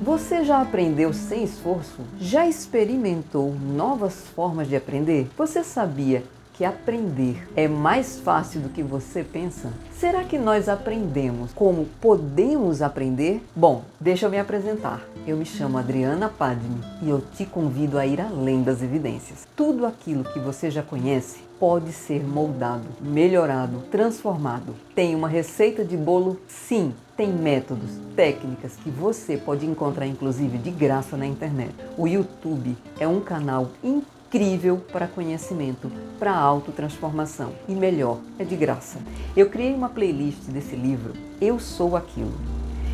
Você já aprendeu sem esforço? Já experimentou novas formas de aprender? Você sabia que aprender é mais fácil do que você pensa? Será que nós aprendemos como podemos aprender? Bom, deixa eu me apresentar. Eu me chamo Adriana Padme e eu te convido a ir além das evidências. Tudo aquilo que você já conhece pode ser moldado, melhorado, transformado. Tem uma receita de bolo? Sim. Tem métodos, técnicas que você pode encontrar inclusive de graça na internet. O YouTube é um canal incrível para conhecimento, para autotransformação e melhor, é de graça. Eu criei uma playlist desse livro, Eu Sou Aquilo.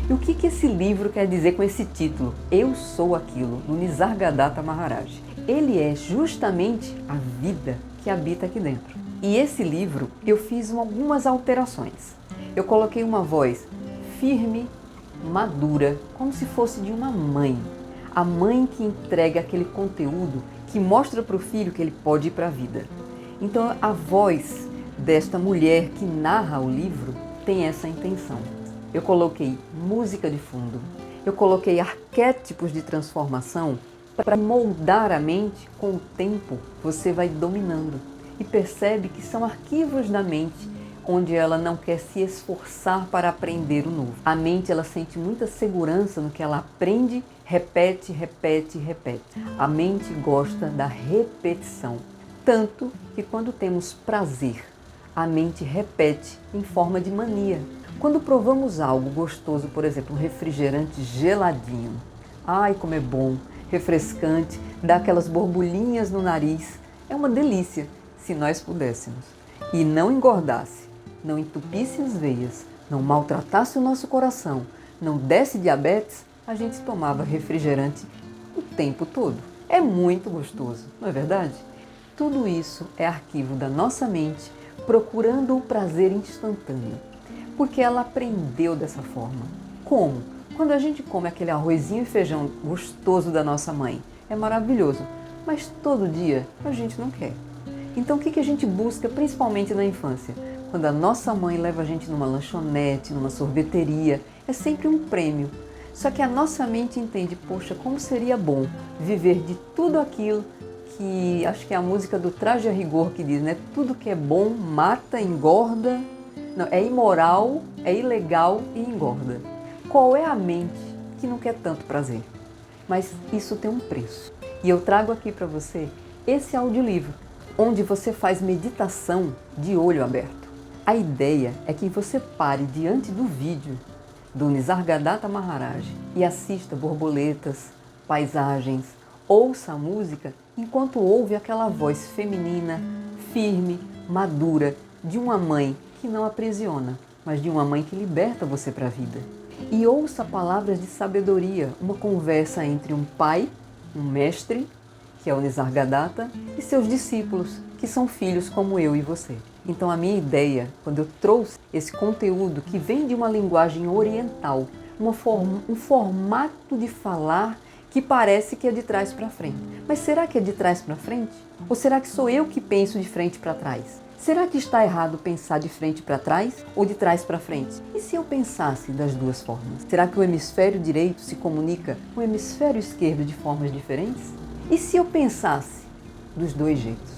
E o que esse livro quer dizer com esse título, Eu Sou Aquilo, do Nisargadatta Maharaj? Ele é justamente a vida que habita aqui dentro. E esse livro eu fiz algumas alterações. Eu coloquei uma voz firme, madura, como se fosse de uma mãe. A mãe que entrega aquele conteúdo que mostra para o filho que ele pode ir para a vida. Então a voz desta mulher que narra o livro tem essa intenção. Eu coloquei música de fundo, eu coloquei arquétipos de transformação para moldar a mente. Com o tempo você vai dominando e percebe que são arquivos da mente onde ela não quer se esforçar para aprender o novo. A mente ela sente muita segurança no que ela aprende, repete, repete, repete. A mente gosta da repetição, tanto que quando temos prazer, a mente repete em forma de mania. Quando provamos algo gostoso, por exemplo, um refrigerante geladinho, ai como é bom, refrescante, dá aquelas borbulhinhas no nariz, é uma delícia se nós pudéssemos. E não engordasse, não entupisse as veias, não maltratasse o nosso coração, não desse diabetes, a gente tomava refrigerante o tempo todo. É muito gostoso, não é verdade? Tudo isso é arquivo da nossa mente procurando o prazer instantâneo, porque ela aprendeu dessa forma. Como? Quando a gente come aquele arrozinho e feijão gostoso da nossa mãe, é maravilhoso, mas todo dia a gente não quer. Então o que a gente busca principalmente na infância? Quando a nossa mãe leva a gente numa lanchonete, numa sorveteria, é sempre um prêmio. Só que a nossa mente entende, poxa, como seria bom viver de tudo aquilo que, acho que é a música do Traje a Rigor que diz, né? Tudo que é bom mata, engorda, não, é imoral, é ilegal e engorda. Qual é a mente que não quer tanto prazer? Mas isso tem um preço. E eu trago aqui para você esse audiolivro, onde você faz meditação de olho aberto. A ideia é que você pare diante do vídeo do Nisargadatta Maharaj e assista borboletas, paisagens, ouça a música enquanto ouve aquela voz feminina, firme, madura, de uma mãe que não aprisiona, mas de uma mãe que liberta você para a vida. E ouça palavras de sabedoria, uma conversa entre um pai, um mestre, que é o Nisargadatta, e seus discípulos, que são filhos como eu e você. Então a minha ideia, quando eu trouxe esse conteúdo que vem de uma linguagem oriental, um formato de falar que parece que é de trás para frente. Mas será que é de trás para frente? Ou será que sou eu que penso de frente para trás? Será que está errado pensar de frente para trás ou de trás para frente? E se eu pensasse das duas formas? Será que o hemisfério direito se comunica com o hemisfério esquerdo de formas diferentes? E se eu pensasse dos dois jeitos?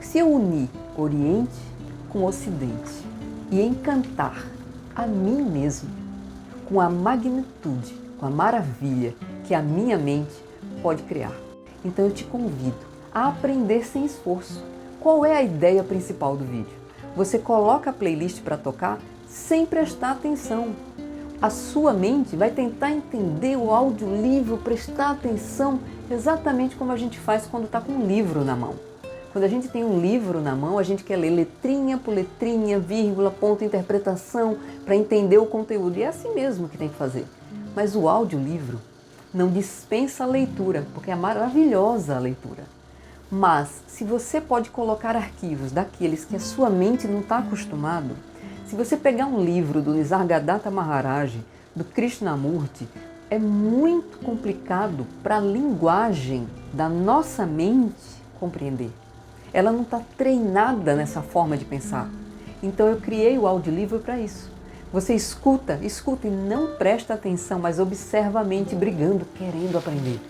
Se eu unir Oriente com o Ocidente e encantar a mim mesmo com a magnitude, com a maravilha que a minha mente pode criar. Então eu te convido a aprender sem esforço. Qual é a ideia principal do vídeo? Você coloca a playlist para tocar sem prestar atenção. A sua mente vai tentar entender o audiolivro, prestar atenção exatamente como a gente faz quando está com um livro na mão. Quando a gente tem um livro na mão, a gente quer ler letrinha por letrinha, vírgula, ponto, interpretação, para entender o conteúdo. E é assim mesmo que tem que fazer. Mas o audiolivro não dispensa a leitura, porque é maravilhosa a leitura. Mas, se você pode colocar arquivos daqueles que a sua mente não está acostumado, se você pegar um livro do Nisargadatta Maharaj, do Krishnamurti, é muito complicado para a linguagem da nossa mente compreender. Ela não está treinada nessa forma de pensar. Então eu criei o audiolivro para isso, Você escuta e não presta atenção, mas observa a mente brigando, querendo aprender,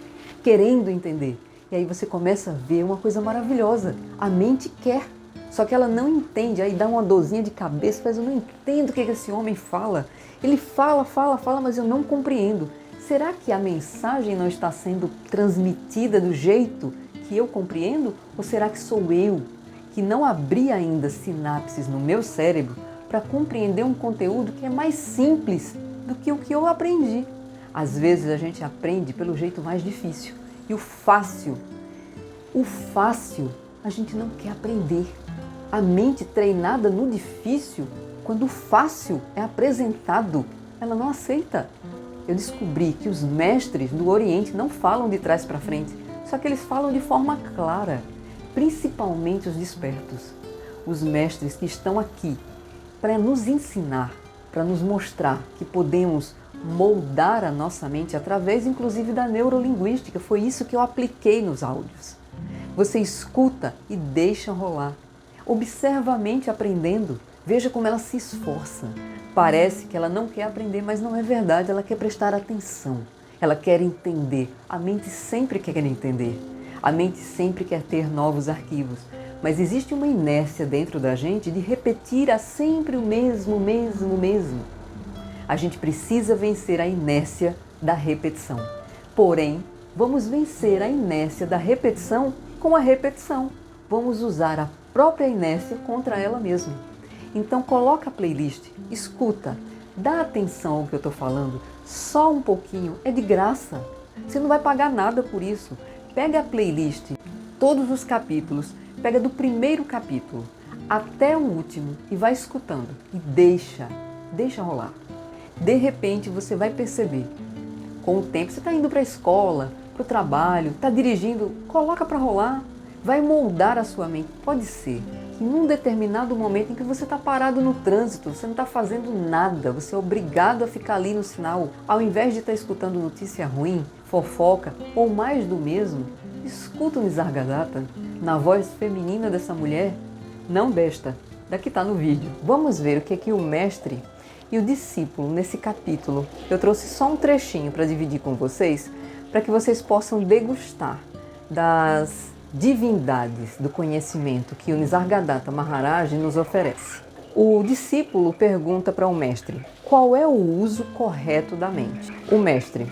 querendo entender. E aí você começa a ver uma coisa maravilhosa. A mente quer, só que ela não entende. Aí dá uma dorzinha de cabeça, mas eu não entendo o que esse homem fala. Ele fala, mas eu não compreendo. Será que a mensagem não está sendo transmitida do jeito que eu compreendo? Ou será que sou eu que não abri ainda sinapses no meu cérebro para compreender um conteúdo que é mais simples do que o que eu aprendi? Às vezes a gente aprende pelo jeito mais difícil. E o fácil, a gente não quer aprender. A mente treinada no difícil, quando o fácil é apresentado, ela não aceita. Eu descobri que os mestres do Oriente não falam de trás para frente, só que eles falam de forma clara, principalmente os despertos. Os mestres que estão aqui para nos ensinar, para nos mostrar que podemos moldar a nossa mente através, inclusive, da neurolinguística. Foi isso que eu apliquei nos áudios. Você escuta e deixa rolar. Observa a mente aprendendo. Veja como ela se esforça. Parece que ela não quer aprender, mas não é verdade. Ela quer prestar atenção. Ela quer entender. A mente sempre quer entender. A mente sempre quer ter novos arquivos. Mas existe uma inércia dentro da gente de repetir sempre o mesmo. A gente precisa vencer a inércia da repetição. Porém, vamos vencer a inércia da repetição com a repetição. Vamos usar a própria inércia contra ela mesma. Então coloca a playlist, escuta, dá atenção ao que eu estou falando, só um pouquinho, é de graça. Você não vai pagar nada por isso. Pega a playlist, todos os capítulos, pega do primeiro capítulo até o último e vai escutando. E deixa rolar. De repente você vai perceber, com o tempo, você está indo para a escola, para o trabalho, está dirigindo, coloca para rolar, vai moldar a sua mente. Pode ser que em um determinado momento em que você está parado no trânsito, você não está fazendo nada, você é obrigado a ficar ali no sinal, ao invés de estar escutando notícia ruim, fofoca ou mais do mesmo, escuta o Nisargadatta na voz feminina dessa mulher, não desta, da que está no vídeo. Vamos ver o que o mestre e o discípulo nesse capítulo. Eu trouxe só um trechinho para dividir com vocês, para que vocês possam degustar das divindades do conhecimento que o Nisargadatta Maharaj nos oferece. O discípulo pergunta para o mestre: qual é o uso correto da mente? O mestre: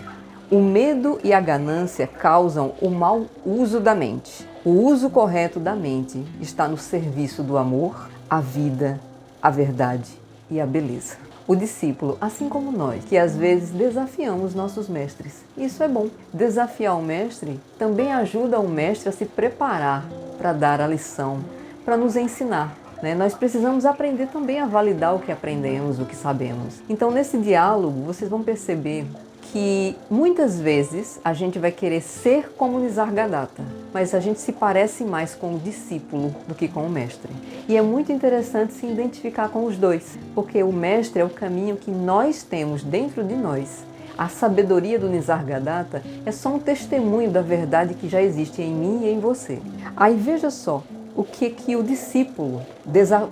o medo e a ganância causam o mau uso da mente. O uso correto da mente está no serviço do amor, a vida, a verdade e a beleza. O discípulo, assim como nós, que às vezes desafiamos nossos mestres. Isso é bom. Desafiar o mestre também ajuda o mestre a se preparar para dar a lição, para nos ensinar. Nós precisamos aprender também a validar o que aprendemos, o que sabemos. Então, nesse diálogo, vocês vão perceber que muitas vezes a gente vai querer ser como Nisargadatta, mas a gente se parece mais com o discípulo do que com o mestre. E é muito interessante se identificar com os dois, porque o mestre é o caminho que nós temos dentro de nós. A sabedoria do Nisargadatta é só um testemunho da verdade que já existe em mim e em você. Aí veja só o que o discípulo,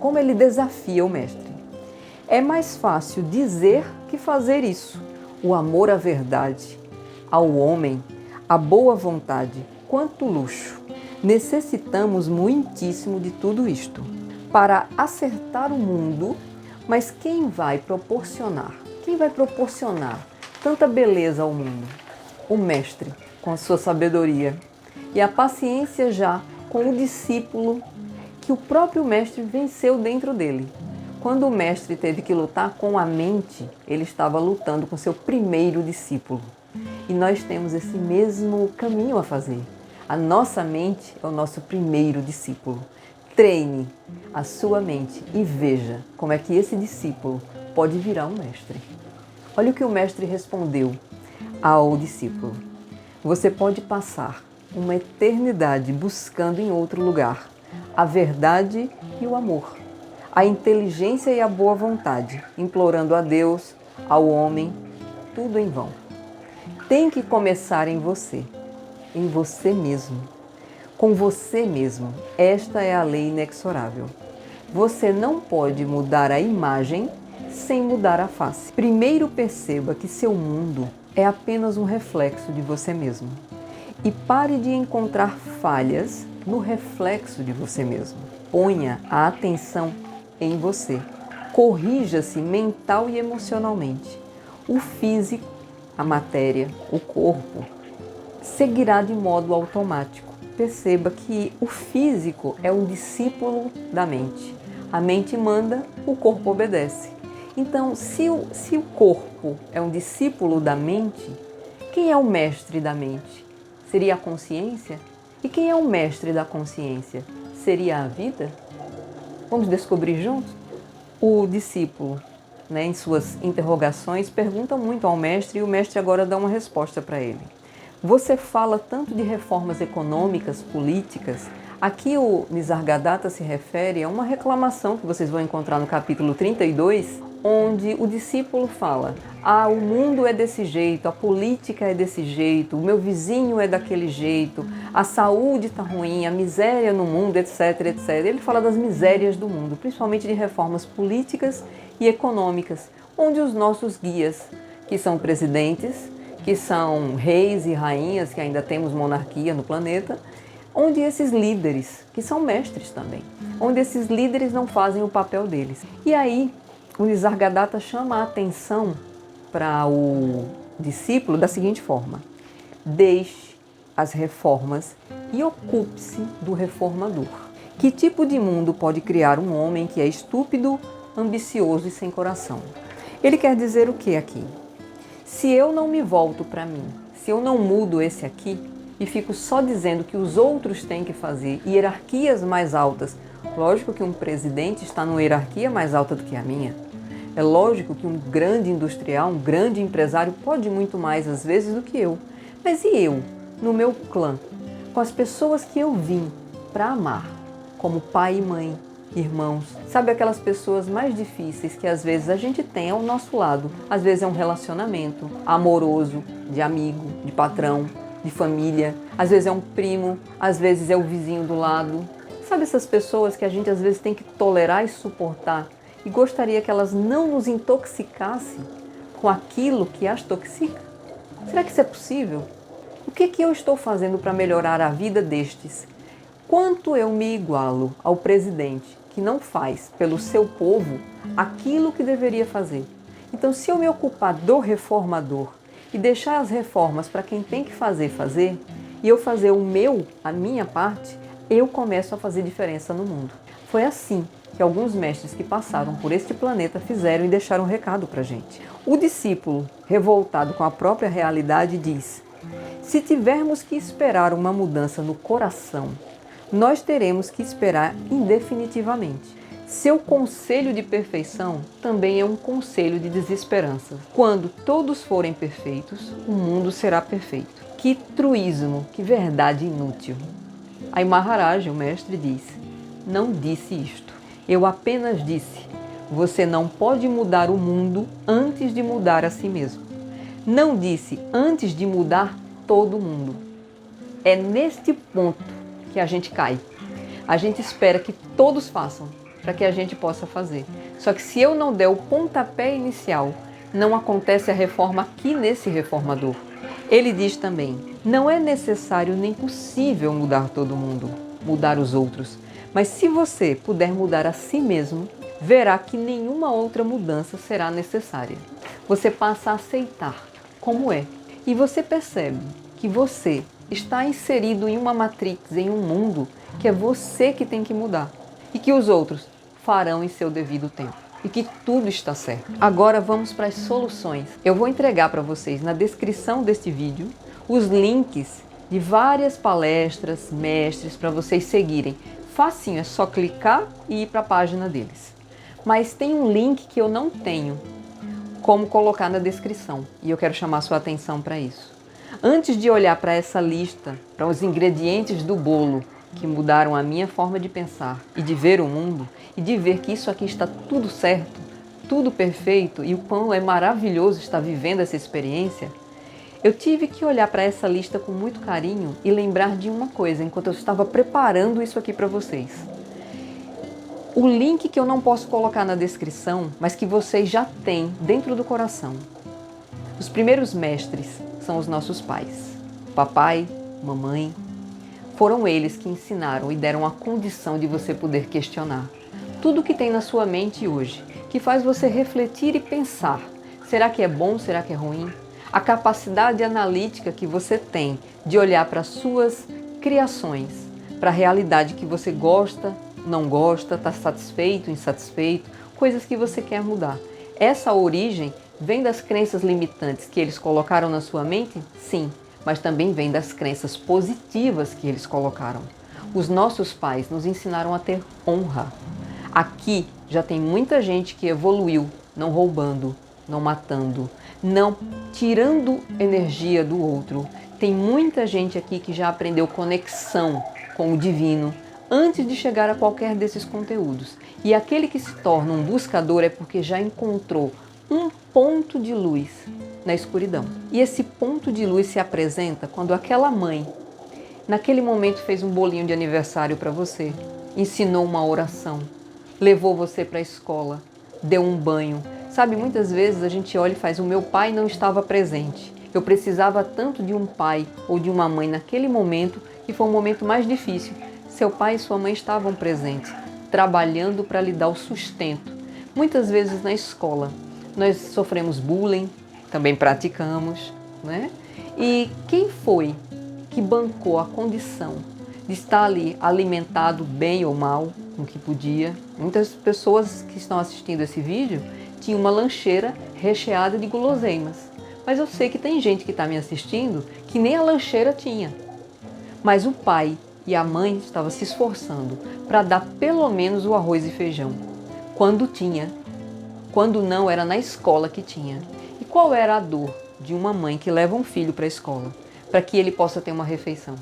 como ele desafia o mestre. É mais fácil dizer que fazer isso. O amor à verdade, ao homem, a boa vontade, quanto luxo. Necessitamos muitíssimo de tudo isto para acertar o mundo, mas quem vai proporcionar? Quem vai proporcionar tanta beleza ao mundo? O mestre, com a sua sabedoria, e a paciência já com o discípulo que o próprio mestre venceu dentro dele. Quando o mestre teve que lutar com a mente, ele estava lutando com seu primeiro discípulo. E nós temos esse mesmo caminho a fazer. A nossa mente é o nosso primeiro discípulo. Treine a sua mente e veja como é que esse discípulo pode virar um mestre. Olha o que o mestre respondeu ao discípulo. Você pode passar uma eternidade buscando em outro lugar a verdade e o amor, a inteligência e a boa vontade, implorando a Deus, ao homem, tudo em vão. Tem que começar em você mesmo, com você mesmo. Esta é a lei inexorável. Você não pode mudar a imagem sem mudar a face. Primeiro perceba que seu mundo é apenas um reflexo de você mesmo. E pare de encontrar falhas no reflexo de você mesmo. Ponha a atenção em você. Corrija-se mental e emocionalmente. O físico, a matéria, o corpo, seguirá de modo automático. Perceba que o físico é um discípulo da mente. A mente manda, o corpo obedece. Então, se o corpo é um discípulo da mente, quem é o mestre da mente? Seria a consciência? E quem é o mestre da consciência? Seria a vida? Vamos descobrir juntos? O discípulo, em suas interrogações, pergunta muito ao mestre e o mestre agora dá uma resposta para ele. Você fala tanto de reformas econômicas, políticas. Aqui o Nisargadatta se refere a uma reclamação que vocês vão encontrar no capítulo 32, onde o discípulo fala: o mundo é desse jeito, a política é desse jeito, o meu vizinho é daquele jeito, a saúde está ruim, a miséria no mundo, etc, etc. Ele fala das misérias do mundo, principalmente de reformas políticas e econômicas, onde os nossos guias, que são presidentes, que são reis e rainhas, que ainda temos monarquia no planeta, onde esses líderes, que são mestres também, onde esses líderes não fazem o papel deles. E aí, o Nisargadatta chama a atenção para o discípulo da seguinte forma: deixe as reformas e ocupe-se do reformador. Que tipo de mundo pode criar um homem que é estúpido, ambicioso e sem coração? Ele quer dizer o que aqui? Se eu não me volto para mim, se eu não mudo esse aqui e fico só dizendo que os outros têm que fazer, hierarquias mais altas, lógico que um presidente está numa hierarquia mais alta do que a minha. É lógico que um grande industrial, um grande empresário pode muito mais às vezes do que eu. Mas e eu, no meu clã, com as pessoas que eu vim para amar, como pai e mãe, irmãos, sabe, aquelas pessoas mais difíceis que às vezes a gente tem ao nosso lado. Às vezes é um relacionamento amoroso, de amigo, de patrão, de família. Às vezes é um primo, às vezes é o vizinho do lado. Sabe, essas pessoas que a gente às vezes tem que tolerar e suportar e gostaria que elas não nos intoxicassem com aquilo que as toxica? Será que isso é possível? O que eu estou fazendo para melhorar a vida destes? Quanto eu me igualo ao presidente que não faz pelo seu povo aquilo que deveria fazer? Então, se eu me ocupar do reformador e deixar as reformas para quem tem que fazer, e eu fazer a minha parte, eu começo a fazer diferença no mundo. Foi assim que alguns mestres que passaram por este planeta fizeram e deixaram um recado para a gente. O discípulo, revoltado com a própria realidade, diz: se tivermos que esperar uma mudança no coração, nós teremos que esperar indefinitivamente. Seu conselho de perfeição também é um conselho de desesperança. Quando todos forem perfeitos, o mundo será perfeito. Que truísmo, que verdade inútil. Aí Maharaj, o mestre, diz: não disse isto. Eu apenas disse: você não pode mudar o mundo antes de mudar a si mesmo. Não disse antes de mudar todo mundo. É neste ponto que a gente cai. A gente espera que todos façam para que a gente possa fazer. Só que se eu não der o pontapé inicial, não acontece a reforma aqui nesse reformador. Ele diz também: não é necessário nem possível mudar todo mundo, mudar os outros. Mas se você puder mudar a si mesmo, verá que nenhuma outra mudança será necessária. Você passa a aceitar como é. E você percebe que você está inserido em uma matrix, em um mundo que é você que tem que mudar. E que os outros farão em seu devido tempo. E que tudo está certo. Agora vamos para as soluções. Eu vou entregar para vocês na descrição deste vídeo os links de várias palestras, mestres, para vocês seguirem. Facinho, é só clicar e ir para a página deles. Mas tem um link que eu não tenho como colocar na descrição. E eu quero chamar sua atenção para isso. Antes de olhar para essa lista, para os ingredientes do bolo que mudaram a minha forma de pensar e de ver o mundo, e de ver que isso aqui está tudo certo, tudo perfeito e o quão é maravilhoso estar vivendo essa experiência, eu tive que olhar para essa lista com muito carinho e lembrar de uma coisa enquanto eu estava preparando isso aqui para vocês. O link que eu não posso colocar na descrição, mas que vocês já têm dentro do coração. Os primeiros mestres são os nossos pais. Papai, mamãe. Foram eles que ensinaram e deram a condição de você poder questionar tudo que tem na sua mente hoje, que faz você refletir e pensar. Será que é bom? Será que é ruim? A capacidade analítica que você tem de olhar para as suas criações, para a realidade que você gosta, não gosta, está satisfeito, insatisfeito, coisas que você quer mudar. Essa origem vem das crenças limitantes que eles colocaram na sua mente? Sim, mas também vem das crenças positivas que eles colocaram. Os nossos pais nos ensinaram a ter honra. Aqui já tem muita gente que evoluiu, não roubando, não matando, não tirando energia do outro. Tem muita gente aqui que já aprendeu conexão com o divino antes de chegar a qualquer desses conteúdos. E aquele que se torna um buscador é porque já encontrou um ponto de luz na escuridão. E esse ponto de luz se apresenta quando aquela mãe, naquele momento, fez um bolinho de aniversário para você, ensinou uma oração, levou você para a escola, deu um banho. Sabe, muitas vezes a gente olha e faz: o meu pai não estava presente. Eu precisava tanto de um pai ou de uma mãe naquele momento, que foi um momento mais difícil. Seu pai e sua mãe estavam presentes, trabalhando para lhe dar o sustento. Muitas vezes na escola nós sofremos bullying, também praticamos, né? E quem foi que bancou a condição de estar ali alimentado bem ou mal, com o que podia? Muitas pessoas que estão assistindo esse vídeo tinham uma lancheira recheada de guloseimas. Mas eu sei que tem gente que está me assistindo que nem a lancheira tinha. Mas o pai e a mãe estavam se esforçando para dar pelo menos o arroz e feijão. Quando tinha. Quando não, era na escola que tinha. E qual era a dor de uma mãe que leva um filho para a escola, para que ele possa ter uma refeição?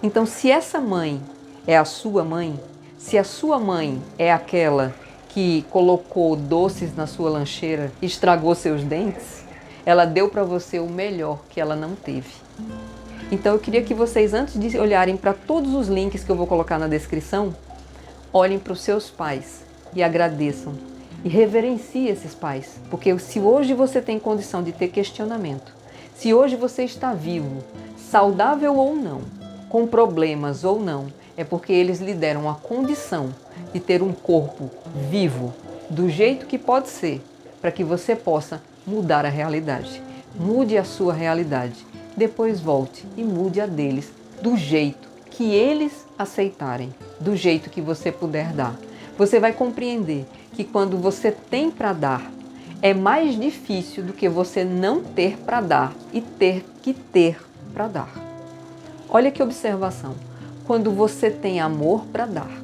Então, se essa mãe é a sua mãe, se a sua mãe é aquela que colocou doces na sua lancheira e estragou seus dentes, ela deu para você o melhor que ela não teve. Então eu queria que vocês, antes de olharem para todos os links que eu vou colocar na descrição, olhem para os seus pais e agradeçam. E reverencie esses pais. Porque se hoje você tem condição de ter questionamento, se hoje você está vivo, saudável ou não, com problemas ou não, é porque eles lhe deram a condição de ter um corpo vivo, do jeito que pode ser, para que você possa mudar a realidade. Mude a sua realidade. Depois volte e mude a deles do jeito que eles aceitarem, do jeito que você puder dar. Você vai compreender que quando você tem para dar, é mais difícil do que você não ter para dar e ter que ter para dar. Olha que observação. Quando você tem amor para dar,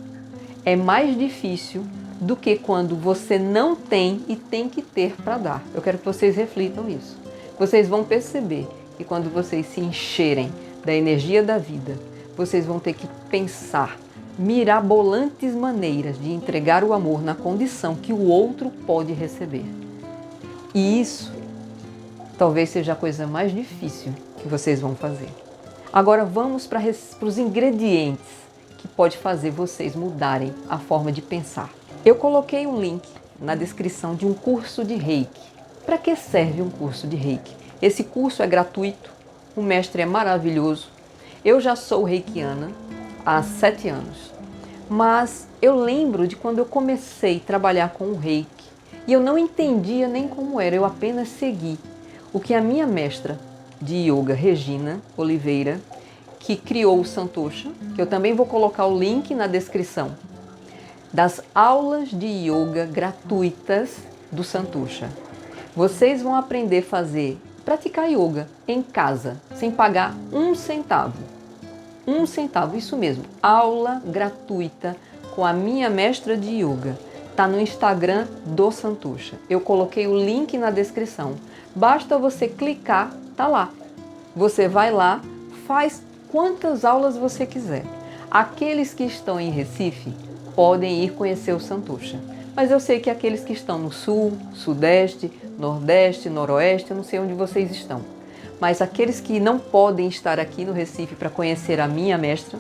é mais difícil do que quando você não tem e tem que ter para dar. Eu quero que vocês reflitam isso. Vocês vão perceber que quando vocês se encherem da energia da vida, vocês vão ter que pensar mirabolantes maneiras de entregar o amor na condição que o outro pode receber. E isso talvez seja a coisa mais difícil que vocês vão fazer. Agora vamos para os ingredientes que pode fazer vocês mudarem a forma de pensar. Eu coloquei um link na descrição de um curso de Reiki. Para que serve um curso de Reiki? Esse curso é gratuito, o mestre é maravilhoso. Eu já sou reikiana há 7 anos, mas eu lembro de quando eu comecei a trabalhar com o Reiki e eu não entendia nem como era, eu apenas segui o que a minha mestra de yoga, Regina Oliveira, que criou o Santosha, que eu também vou colocar o link na descrição, das aulas de yoga gratuitas do Santosha. Vocês vão aprender a praticar yoga em casa, sem pagar um centavo. Um centavo, isso mesmo, aula gratuita com a minha mestra de yoga. Está no Instagram do Santosha. Eu coloquei o link na descrição. Basta você clicar, tá lá. Você vai lá, faz quantas aulas você quiser. Aqueles que estão em Recife podem ir conhecer o Santosha. Mas eu sei que aqueles que estão no sul, sudeste, nordeste, noroeste, eu não sei onde vocês estão. Mas aqueles que não podem estar aqui no Recife para conhecer a minha mestra,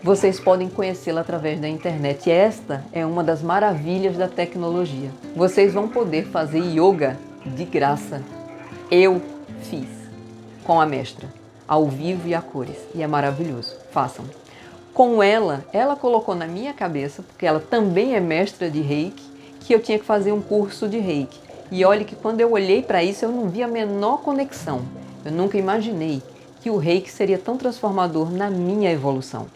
vocês podem conhecê-la através da internet. E esta é uma das maravilhas da tecnologia. Vocês vão poder fazer yoga de graça. Eu fiz com a mestra, ao vivo e a cores. E é maravilhoso. Façam. Com ela colocou na minha cabeça, porque ela também é mestra de Reiki, que eu tinha que fazer um curso de Reiki. E olhe que quando eu olhei para isso, eu não vi a menor conexão. Eu nunca imaginei que o Reiki seria tão transformador na minha evolução.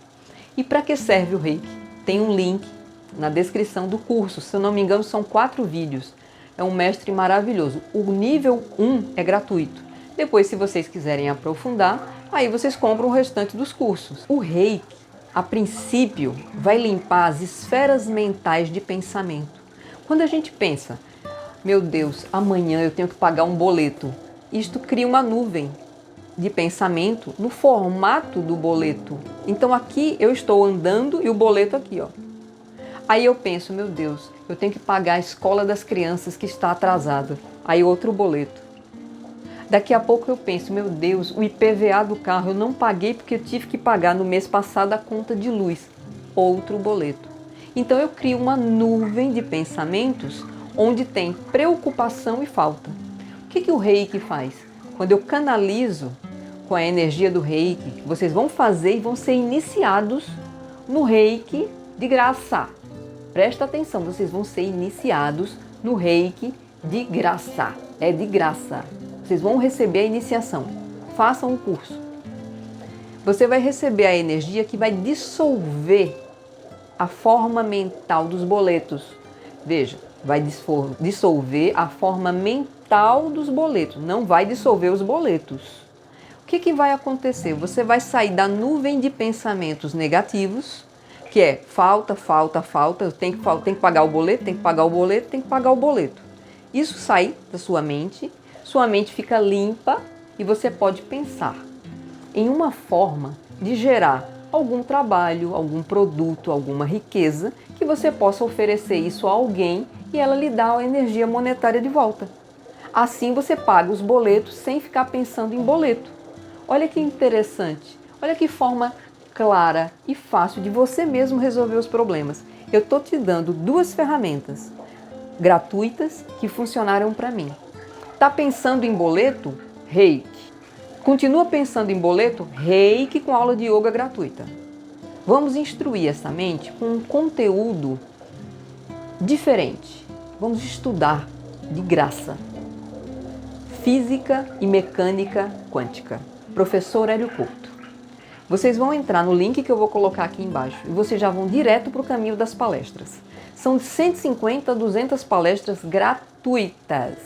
E para que serve o Reiki? Tem um link na descrição do curso. Se eu não me engano, são 4 vídeos. É um mestre maravilhoso. O nível 1 é gratuito. Depois, se vocês quiserem aprofundar, aí vocês compram o restante dos cursos. O Reiki, a princípio, vai limpar as esferas mentais de pensamento. Quando a gente pensa, meu Deus, amanhã eu tenho que pagar um boleto, isto cria uma nuvem de pensamento no formato do boleto. Então aqui eu estou andando e o boleto aqui, ó. Aí eu penso, meu Deus, eu tenho que pagar a escola das crianças que está atrasada. Aí outro boleto. Daqui a pouco eu penso, meu Deus, o IPVA do carro eu não paguei porque eu tive que pagar no mês passado a conta de luz. Outro boleto. Então eu crio uma nuvem de pensamentos onde tem preocupação e falta. O que o Reiki faz? Quando eu canalizo com a energia do Reiki, vocês vão fazer e vão ser iniciados no Reiki de graça. Presta atenção, vocês vão ser iniciados no Reiki de graça. É de graça. Vocês vão receber a iniciação. Façam o curso. Você vai receber a energia que vai dissolver a forma mental dos boletos. Veja, vai dissolver a forma mental dos boletos. Não vai dissolver os boletos. O que vai acontecer? Você vai sair da nuvem de pensamentos negativos, que é falta, falta, falta, tem que pagar o boleto, tem que pagar o boleto, tem que pagar o boleto. Isso sai da sua mente fica limpa e você pode pensar em uma forma de gerar algum trabalho, algum produto, alguma riqueza que você possa oferecer isso a alguém e ela lhe dá a energia monetária de volta. Assim você paga os boletos sem ficar pensando em boleto. Olha que interessante, olha que forma clara e fácil de você mesmo resolver os problemas. Eu estou te dando 2 ferramentas gratuitas que funcionaram para mim. Tá pensando em boleto? Reiki. Continua pensando em boleto? Reiki com aula de yoga gratuita. Vamos instruir essa mente com um conteúdo diferente. Vamos estudar de graça. Física e mecânica quântica. Professor Hélio Couto. Vocês vão entrar no link que eu vou colocar aqui embaixo e vocês já vão direto para o caminho das palestras. São de 150 a 200 palestras gratuitas,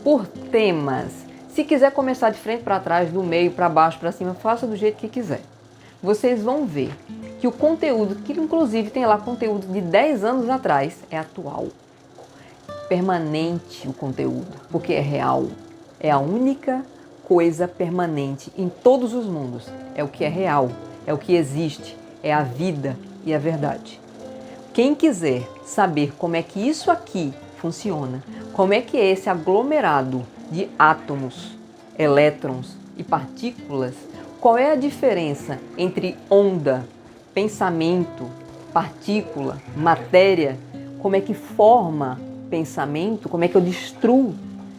por temas. Se quiser começar de frente para trás, do meio para baixo, para cima, faça do jeito que quiser. Vocês vão ver que o conteúdo, que inclusive tem lá conteúdo de 10 anos atrás, é atual. Permanente o conteúdo, porque é real. É a única coisa permanente em todos os mundos. É o que é real, é o que existe, é a vida e a verdade. Quem quiser saber como é que isso aqui funciona, como é que é esse aglomerado de átomos, elétrons e partículas, qual é a diferença entre onda, pensamento, partícula, matéria, como é que forma pensamento, como é que eu destruo,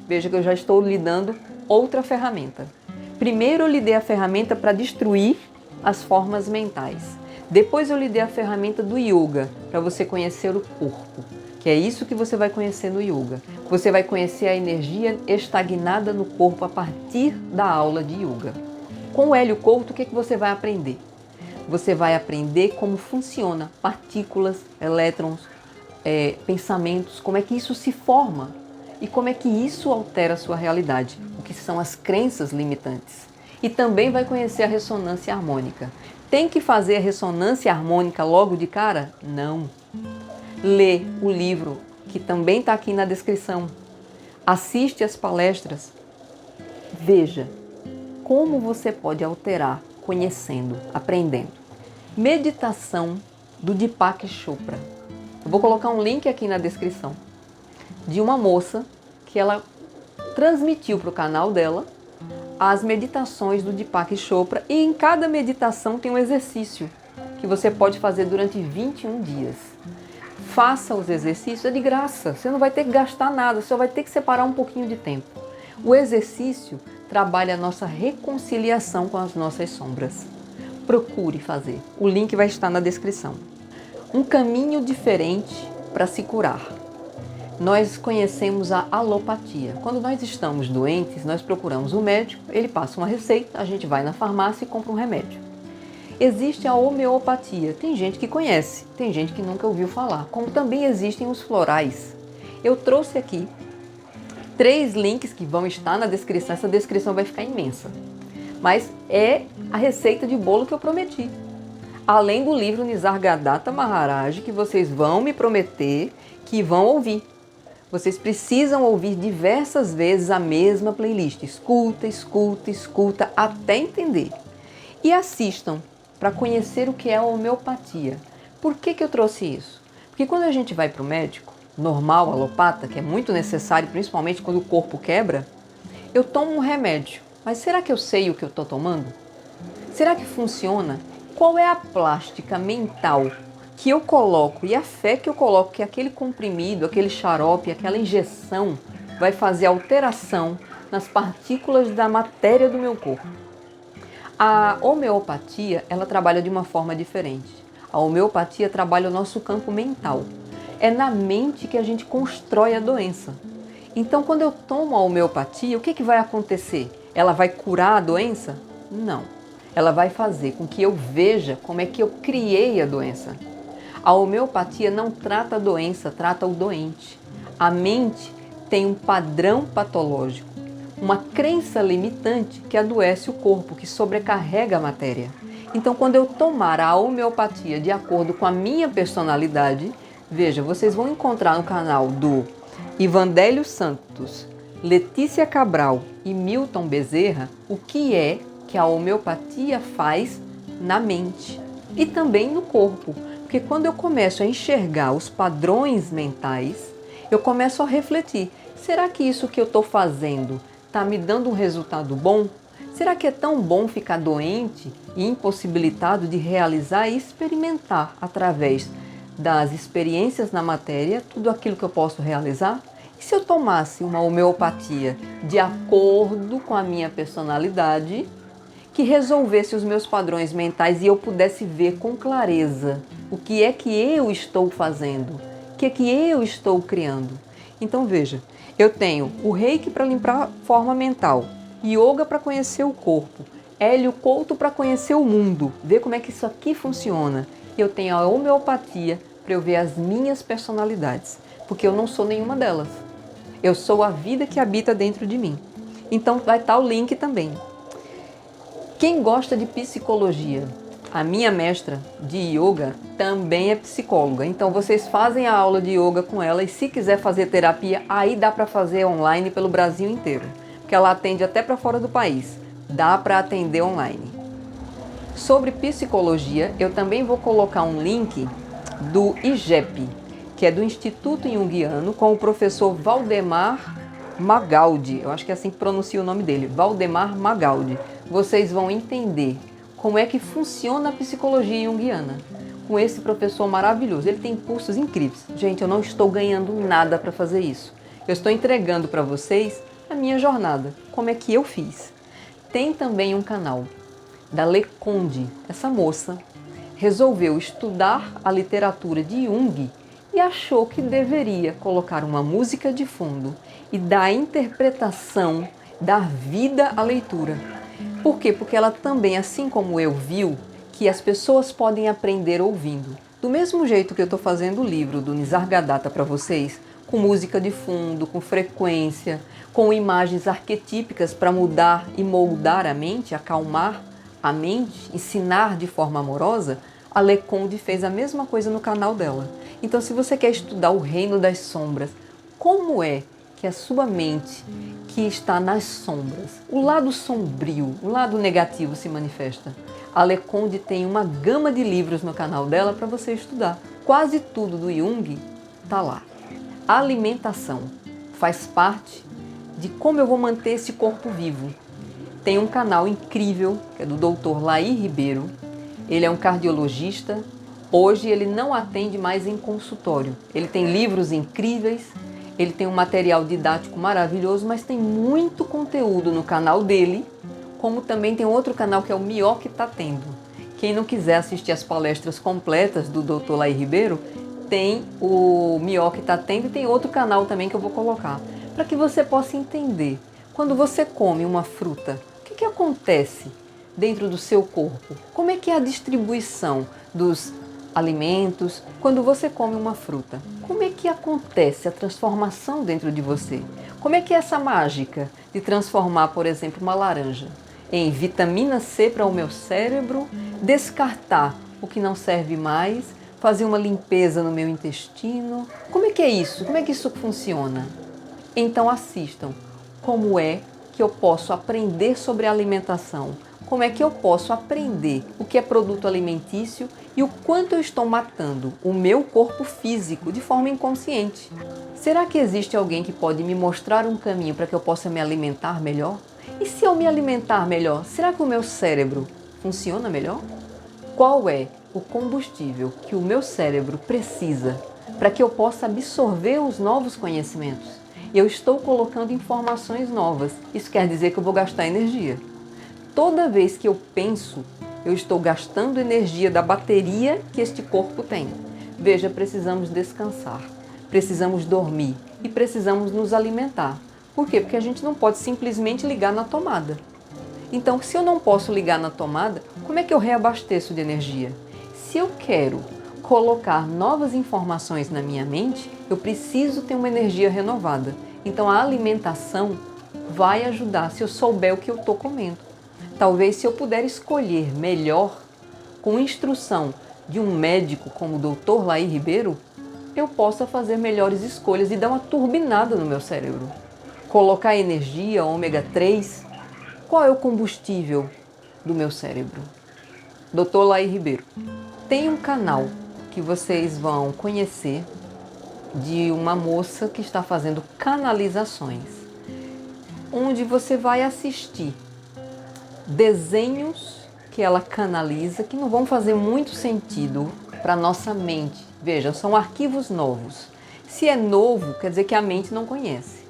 veja que eu já estou lhe dando outra ferramenta. Primeiro eu lhe dei a ferramenta para destruir as formas mentais. Depois eu lhe dei a ferramenta do yoga, para você conhecer o corpo, que é isso que você vai conhecer no yoga. Você vai conhecer a energia estagnada no corpo a partir da aula de yoga. Com o Hélio Couto, o que você vai aprender? Você vai aprender como funciona partículas, elétrons, pensamentos, como é que isso se forma e como é que isso altera a sua realidade, o que são as crenças limitantes. E também vai conhecer a ressonância harmônica. Tem que fazer a ressonância harmônica logo de cara? Não. Lê o livro, que também está aqui na descrição. Assiste as palestras. Veja como você pode alterar conhecendo, aprendendo. Meditação do Deepak Chopra. Eu vou colocar um link aqui na descrição de uma moça que ela transmitiu para o canal dela as meditações do Deepak Chopra e em cada meditação tem um exercício que você pode fazer durante 21 dias. Faça os exercícios, é de graça, você não vai ter que gastar nada, você só vai ter que separar um pouquinho de tempo. O exercício trabalha a nossa reconciliação com as nossas sombras. Procure fazer, o link vai estar na descrição. Um caminho diferente para se curar. Nós conhecemos a alopatia. Quando nós estamos doentes, nós procuramos um médico, ele passa uma receita, a gente vai na farmácia e compra um remédio. Existe a homeopatia, tem gente que conhece, tem gente que nunca ouviu falar, como também existem os florais. Eu trouxe aqui 3 links que vão estar na descrição, essa descrição vai ficar imensa, mas é a receita de bolo que eu prometi. Além do livro Nisargadatta Maharaj, que vocês vão me prometer que vão ouvir. Vocês precisam ouvir diversas vezes a mesma playlist. Escuta, escuta, escuta, até entender. E assistam para conhecer o que é a homeopatia. Por que eu trouxe isso? Porque quando a gente vai para o médico, normal, alopata, que é muito necessário, principalmente quando o corpo quebra, eu tomo um remédio. Mas será que eu sei o que eu estou tomando? Será que funciona? Qual é a plástica mental que eu coloco e a fé que eu coloco que aquele comprimido, aquele xarope, aquela injeção vai fazer alteração nas partículas da matéria do meu corpo? A homeopatia, ela trabalha de uma forma diferente. A homeopatia trabalha o nosso campo mental. É na mente que a gente constrói a doença. Então, quando eu tomo a homeopatia, o que vai acontecer? Ela vai curar a doença? Não. Ela vai fazer com que eu veja como é que eu criei a doença. A homeopatia não trata a doença, trata o doente. A mente tem um padrão patológico, uma crença limitante que adoece o corpo, que sobrecarrega a matéria. Então, quando eu tomar a homeopatia de acordo com a minha personalidade, veja, vocês vão encontrar no canal do Ivandélio Santos, Letícia Cabral e Milton Bezerra o que é que a homeopatia faz na mente e também no corpo. Porque quando eu começo a enxergar os padrões mentais, eu começo a refletir. Será que isso que eu estou fazendo está me dando um resultado bom? Será que é tão bom ficar doente e impossibilitado de realizar e experimentar através das experiências na matéria tudo aquilo que eu posso realizar? E se eu tomasse uma homeopatia de acordo com a minha personalidade, que resolvesse os meus padrões mentais e eu pudesse ver com clareza o que é que eu estou fazendo, o que é que eu estou criando? Então veja, eu tenho o Reiki para limpar a forma mental, Yoga para conhecer o corpo, Hélio Couto para conhecer o mundo, ver como é que isso aqui funciona. Eu tenho a homeopatia para eu ver as minhas personalidades, porque eu não sou nenhuma delas. Eu sou a vida que habita dentro de mim. Então vai estar o link também. Quem gosta de psicologia? A minha mestra de yoga também é psicóloga, então vocês fazem a aula de yoga com ela e se quiser fazer terapia, aí dá para fazer online pelo Brasil inteiro, porque ela atende até para fora do país, dá para atender online. Sobre psicologia, eu também vou colocar um link do IGEP, que é do Instituto Jungiano, com o professor Valdemar Magaldi, eu acho que é assim que pronuncia o nome dele, Valdemar Magaldi. Vocês vão entender como é que funciona a psicologia junguiana com esse professor maravilhoso. Ele tem cursos incríveis. Gente, eu não estou ganhando nada para fazer isso. Eu estou entregando para vocês a minha jornada, como é que eu fiz. Tem também um canal da Leconde. Essa moça resolveu estudar a literatura de Jung e achou que deveria colocar uma música de fundo e dar interpretação, dar vida à leitura. Por quê? Porque ela também, assim como eu, viu que as pessoas podem aprender ouvindo. Do mesmo jeito que eu estou fazendo o livro do Nisargadatta para vocês, com música de fundo, com frequência, com imagens arquetípicas para mudar e moldar a mente, acalmar a mente, ensinar de forma amorosa, a Leconde fez a mesma coisa no canal dela. Então, se você quer estudar o reino das sombras, como é que a sua mente, que está nas sombras, o lado sombrio, o lado negativo se manifesta? A Leconde tem uma gama de livros no canal dela para você estudar. Quase tudo do Jung está lá. A alimentação faz parte de como eu vou manter esse corpo vivo. Tem um canal incrível, que é do Dr. Laí Ribeiro, Ele é um cardiologista. Hoje ele não atende mais em consultório. Ele tem livros incríveis, ele tem um material didático maravilhoso, mas tem muito conteúdo no canal dele, como também tem outro canal que é o Mioca Tá Tendo. Quem não quiser assistir as palestras completas do Dr. Laí Ribeiro, tem o Mioca Tá Tendo e tem outro canal também que eu vou colocar, para que você possa entender. Quando você come uma fruta, o que acontece dentro do seu corpo? Como é que é a distribuição dos alimentos? Quando você come uma fruta, como é que acontece a transformação dentro de você? Como é que é essa mágica de transformar, por exemplo, uma laranja em vitamina C para o meu cérebro, descartar o que não serve mais, fazer uma limpeza no meu intestino? Como é que é isso? Como é que isso funciona? Então assistam como é que eu posso aprender sobre alimentação, como é que eu posso aprender o que é produto alimentício e o quanto eu estou matando o meu corpo físico de forma inconsciente. Será que existe alguém que pode me mostrar um caminho para que eu possa me alimentar melhor? E se eu me alimentar melhor, será que o meu cérebro funciona melhor? Qual é o combustível que o meu cérebro precisa para que eu possa absorver os novos conhecimentos? Eu estou colocando informações novas. Isso quer dizer que eu vou gastar energia. Toda vez que eu penso, eu estou gastando energia da bateria que este corpo tem. Veja, precisamos descansar, precisamos dormir e precisamos nos alimentar. Por quê? Porque a gente não pode simplesmente ligar na tomada. Então, se eu não posso ligar na tomada, como é que eu reabasteço de energia? Se eu quero colocar novas informações na minha mente, eu preciso ter uma energia renovada. Então, a alimentação vai ajudar se eu souber o que eu estou comendo. Talvez se eu puder escolher melhor, com instrução de um médico como o Dr. Laí Ribeiro, eu possa fazer melhores escolhas e dar uma turbinada no meu cérebro. Colocar energia, ômega 3, qual é o combustível do meu cérebro? Dr. Laí Ribeiro. Tem um canal que vocês vão conhecer de uma moça que está fazendo canalizações, onde você vai assistir desenhos que ela canaliza que não vão fazer muito sentido para a nossa mente. Veja, são arquivos novos. Se é novo, quer dizer que a mente não conhece.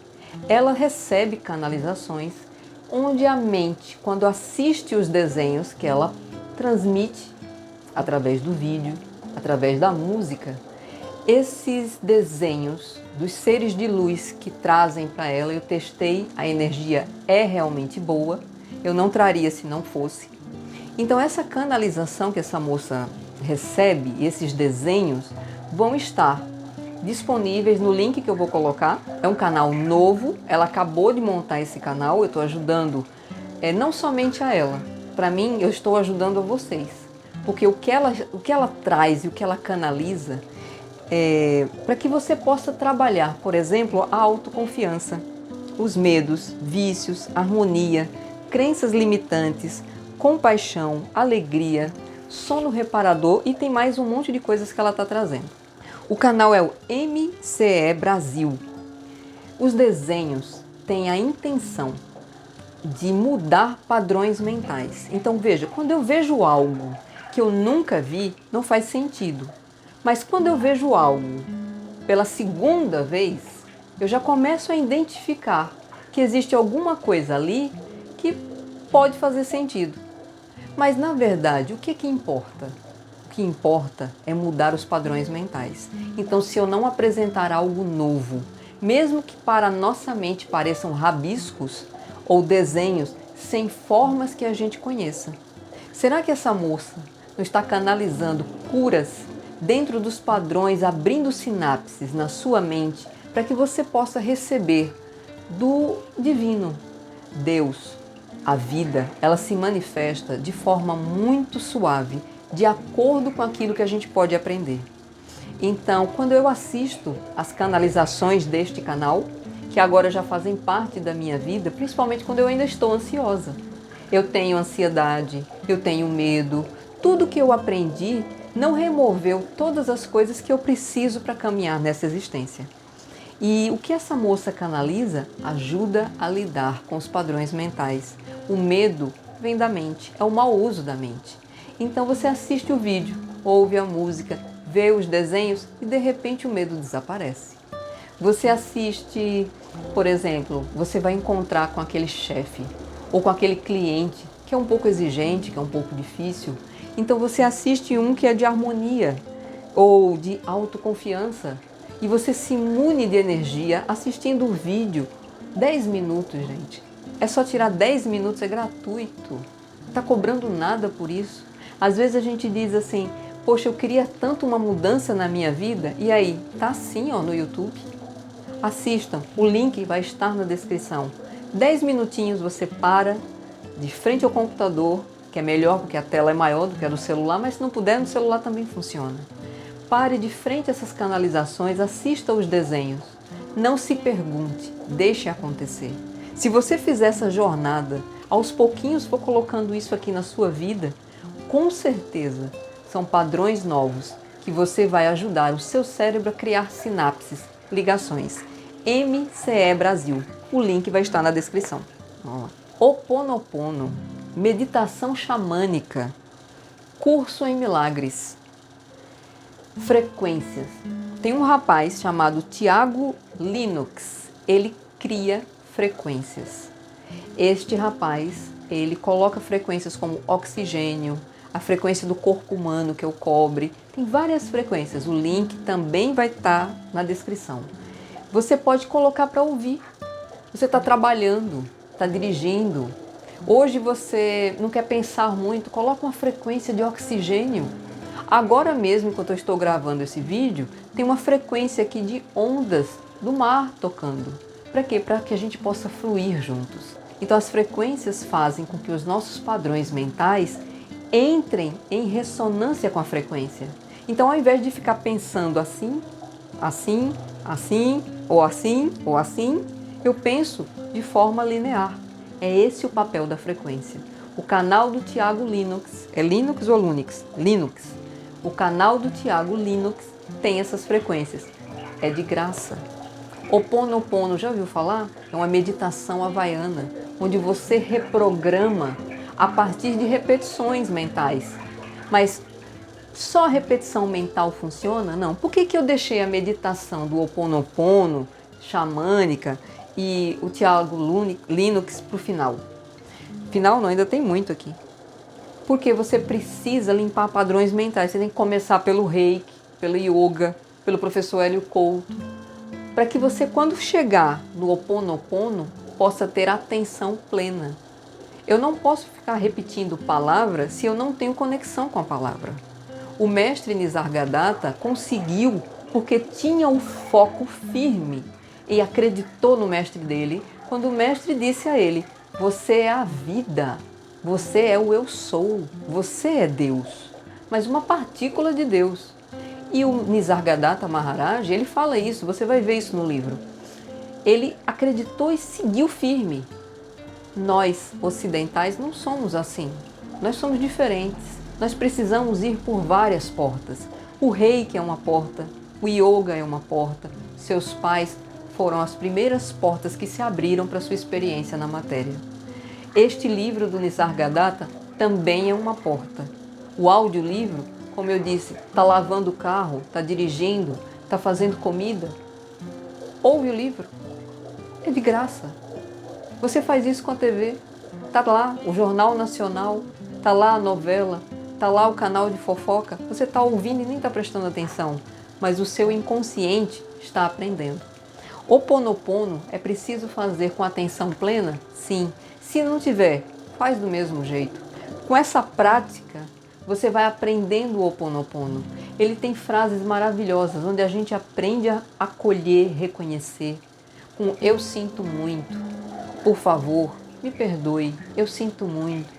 Ela recebe canalizações onde a mente, quando assiste os desenhos que ela transmite através do vídeo, através da música, esses desenhos dos seres de luz que trazem para ela, eu testei, a energia é realmente boa. Eu não traria se não fosse. Então essa canalização que essa moça recebe, esses desenhos, vão estar disponíveis no link que eu vou colocar. É um canal novo, ela acabou de montar esse canal, eu estou ajudando não somente a ela. Para mim, eu estou ajudando a vocês. Porque o que ela traz e o que ela canaliza é para que você possa trabalhar, por exemplo, a autoconfiança, os medos, vícios, harmonia, crenças limitantes, compaixão, alegria, sono reparador e tem mais um monte de coisas que ela está trazendo. O canal é o MCE Brasil. Os desenhos têm a intenção de mudar padrões mentais. Então veja, quando eu vejo algo que eu nunca vi, não faz sentido. Mas quando eu vejo algo pela segunda vez, eu já começo a identificar que existe alguma coisa ali que pode fazer sentido. Mas, na verdade, o que importa? O que importa é mudar os padrões mentais. Então, se eu não apresentar algo novo, mesmo que para a nossa mente pareçam rabiscos ou desenhos sem formas que a gente conheça, será que essa moça não está canalizando curas dentro dos padrões, abrindo sinapses na sua mente para que você possa receber do divino, Deus? A vida, ela se manifesta de forma muito suave, de acordo com aquilo que a gente pode aprender. Então, quando eu assisto as canalizações deste canal, que agora já fazem parte da minha vida, principalmente quando eu ainda estou ansiosa. Eu tenho ansiedade, eu tenho medo. Tudo que eu aprendi não removeu todas as coisas que eu preciso para caminhar nessa existência. E o que essa moça canaliza ajuda a lidar com os padrões mentais. O medo vem da mente, é o mau uso da mente. Então você assiste o vídeo, ouve a música, vê os desenhos e de repente o medo desaparece. Você assiste, por exemplo, você vai encontrar com aquele chefe ou com aquele cliente que é um pouco exigente, que é um pouco difícil. Então você assiste um que é de harmonia ou de autoconfiança e você se imune de energia assistindo o vídeo. 10 minutos, gente. É só tirar 10 minutos, é gratuito. Não está cobrando nada por isso. Às vezes a gente diz assim, poxa, eu queria tanto uma mudança na minha vida. E aí, tá assim ó, no YouTube. Assistam, o link vai estar na descrição. 10 minutinhos você para de frente ao computador, que é melhor porque a tela é maior do que a do celular, mas se não puder, no celular também funciona. Pare de frente a essas canalizações, assista os desenhos. Não se pergunte, deixe acontecer. Se você fizer essa jornada, aos pouquinhos for colocando isso aqui na sua vida, com certeza são padrões novos que você vai ajudar o seu cérebro a criar sinapses, ligações. MCE Brasil. O link vai estar na descrição. Vamos lá. Ho'oponopono, meditação xamânica, curso em milagres. Frequências. Tem um rapaz chamado Tiago Linux. Ele cria frequências. Este rapaz, ele coloca frequências como oxigênio, a frequência do corpo humano, que é o cobre. Tem várias frequências. O link também vai estar na descrição. Você pode colocar para ouvir. Você está trabalhando, está dirigindo. Hoje você não quer pensar muito, coloca uma frequência de oxigênio. Agora mesmo, enquanto eu estou gravando esse vídeo, tem uma frequência aqui de ondas do mar tocando. Para quê? Para que a gente possa fluir juntos. Então as frequências fazem com que os nossos padrões mentais entrem em ressonância com a frequência. Então ao invés de ficar pensando assim, assim, assim, ou assim, ou assim, eu penso de forma linear. É esse o papel da frequência. O canal do Tiago Linux, é Linux ou Linux? Linux. O canal do Tiago Linux tem essas frequências. É de graça. Ho'oponopono, já ouviu falar? É uma meditação havaiana, onde você reprograma a partir de repetições mentais. Mas só a repetição mental funciona? Não. Por que eu deixei a meditação do Ho'oponopono, xamânica, e o Tiago Linux para o final? Final não, ainda tem muito aqui. Porque você precisa limpar padrões mentais. Você tem que começar pelo Reiki, pelo Yoga, pelo professor Hélio Couto, para que você, quando chegar no Ho'oponopono, possa ter atenção plena. Eu não posso ficar repetindo palavras se eu não tenho conexão com a palavra. O mestre Nisargadatta conseguiu porque tinha o foco firme e acreditou no mestre dele quando o mestre disse a ele: você é a vida, você é o eu sou, você é Deus, mas uma partícula de Deus. E o Nisargadatta Maharaj, ele fala isso, você vai ver isso no livro. Ele acreditou e seguiu firme. Nós, ocidentais, não somos assim. Nós somos diferentes. Nós precisamos ir por várias portas. O Reiki é uma porta, o Yoga é uma porta. Seus pais foram as primeiras portas que se abriram para a sua experiência na matéria. Este livro do Nisargadatta também é uma porta. O audiolivro, como eu disse, está lavando o carro, está dirigindo, está fazendo comida. Ouve o livro. É de graça. Você faz isso com a TV. Está lá o Jornal Nacional, está lá a novela, está lá o canal de fofoca. Você está ouvindo e nem está prestando atenção, mas o seu inconsciente está aprendendo. Ho'oponopono é preciso fazer com atenção plena? Sim. Se não tiver, faz do mesmo jeito. Com essa prática, você vai aprendendo o Ho'oponopono. Ele tem frases maravilhosas, onde a gente aprende a acolher, reconhecer. Com eu sinto muito, por favor, me perdoe, eu sinto muito,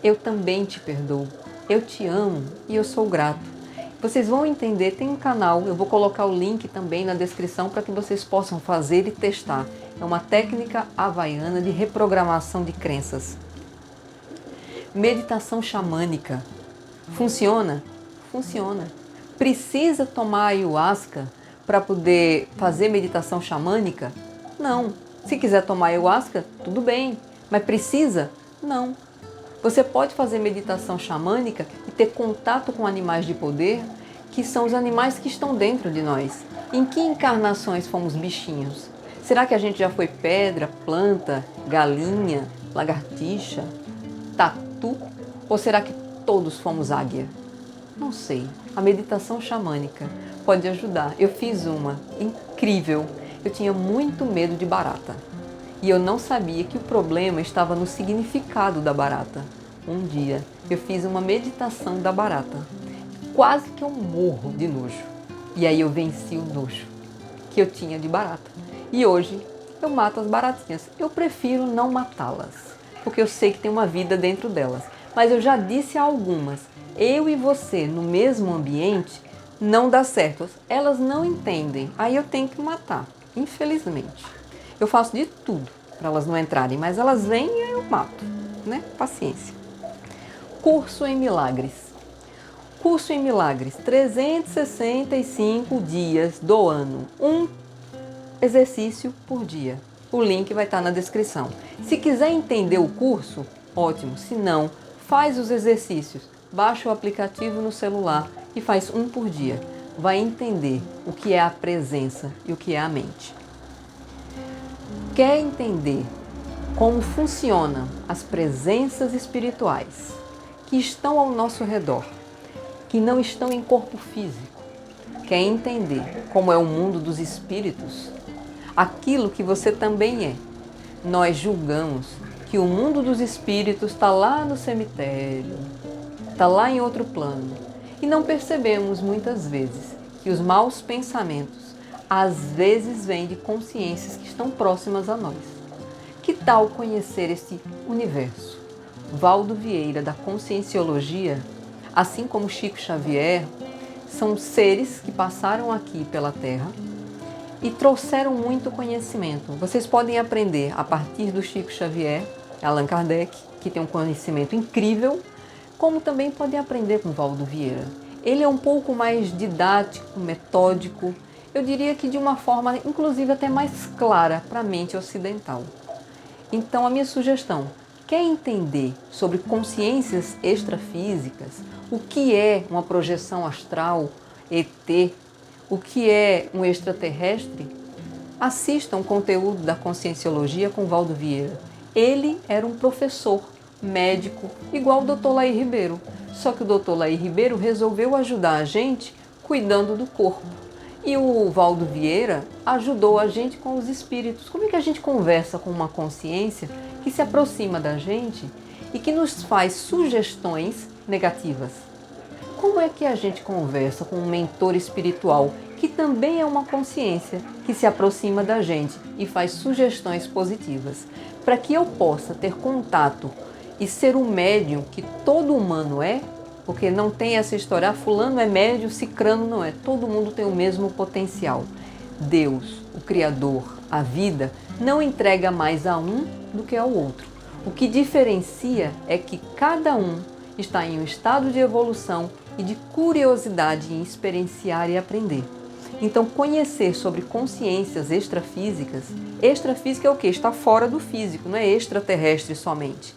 eu também te perdoo, eu te amo e eu sou grato. Vocês vão entender, tem um canal, eu vou colocar o link também na descrição para que vocês possam fazer e testar. É uma técnica havaiana de reprogramação de crenças. Meditação xamânica. Funciona? Funciona. Precisa tomar ayahuasca para poder fazer meditação xamânica? Não. Se quiser tomar ayahuasca, tudo bem. Mas precisa? Não. Você pode fazer meditação xamânica e ter contato com animais de poder, que são os animais que estão dentro de nós. Em que encarnações fomos bichinhos? Será que a gente já foi pedra, planta, galinha, lagartixa, tatu? Ou será que todos fomos águia? Não sei. A meditação xamânica pode ajudar. Eu fiz uma incrível. Eu tinha muito medo de barata. E eu não sabia que o problema estava no significado da barata. Um dia eu fiz uma meditação da barata. Quase que eu morro de nojo. E aí eu venci o nojo que eu tinha de barata. E hoje eu mato as baratinhas. Eu prefiro não matá-las, porque eu sei que tem uma vida dentro delas. Mas eu já disse a algumas, eu e você no mesmo ambiente não dá certo. Elas não entendem. Aí eu tenho que matar, infelizmente. Eu faço de tudo para elas não entrarem, mas elas vêm e eu mato, né? Paciência. Curso em Milagres. Curso em Milagres, 365 dias do ano, um exercício por dia. O link vai estar na descrição. Se quiser entender o curso, ótimo. Se não, faz os exercícios. Baixa o aplicativo no celular e faz um por dia. Vai entender o que é a presença e o que é a mente. Quer entender como funcionam as presenças espirituais que estão ao nosso redor, que não estão em corpo físico? Quer entender como é o mundo dos espíritos? Aquilo que você também é. Nós julgamos que o mundo dos espíritos está lá no cemitério, está lá em outro plano. E não percebemos muitas vezes que os maus pensamentos às vezes vêm de consciências que estão próximas a nós. Que tal conhecer esse universo? Valdo Vieira, da Conscienciologia, assim como Chico Xavier, são seres que passaram aqui pela Terra e trouxeram muito conhecimento. Vocês podem aprender a partir do Chico Xavier, Allan Kardec, que tem um conhecimento incrível, como também podem aprender com Valdo Vieira. Ele é um pouco mais didático, metódico, eu diria que de uma forma, inclusive, até mais clara para a mente ocidental. Então, a minha sugestão, quer entender sobre consciências extrafísicas, o que é uma projeção astral, ET, o que é um extraterrestre? Assistam o conteúdo da Conscienciologia com Valdo Vieira. Ele era um professor, médico, igual o Dr. Laí Ribeiro. Só que o Dr. Laí Ribeiro resolveu ajudar a gente cuidando do corpo. E o Valdo Vieira ajudou a gente com os espíritos. Como é que a gente conversa com uma consciência que se aproxima da gente e que nos faz sugestões negativas? Como é que a gente conversa com um mentor espiritual que também é uma consciência que se aproxima da gente e faz sugestões positivas? Para que eu possa ter contato e ser o médium que todo humano é, porque não tem essa história, fulano é médium, cicrano não é. Todo mundo tem o mesmo potencial. Deus, o Criador, a vida, não entrega mais a um do que ao outro. O que diferencia é que cada um está em um estado de evolução e de curiosidade em experienciar e aprender. Então, conhecer sobre consciências extrafísicas, extrafísica é o quê? Está fora do físico, não é extraterrestre somente.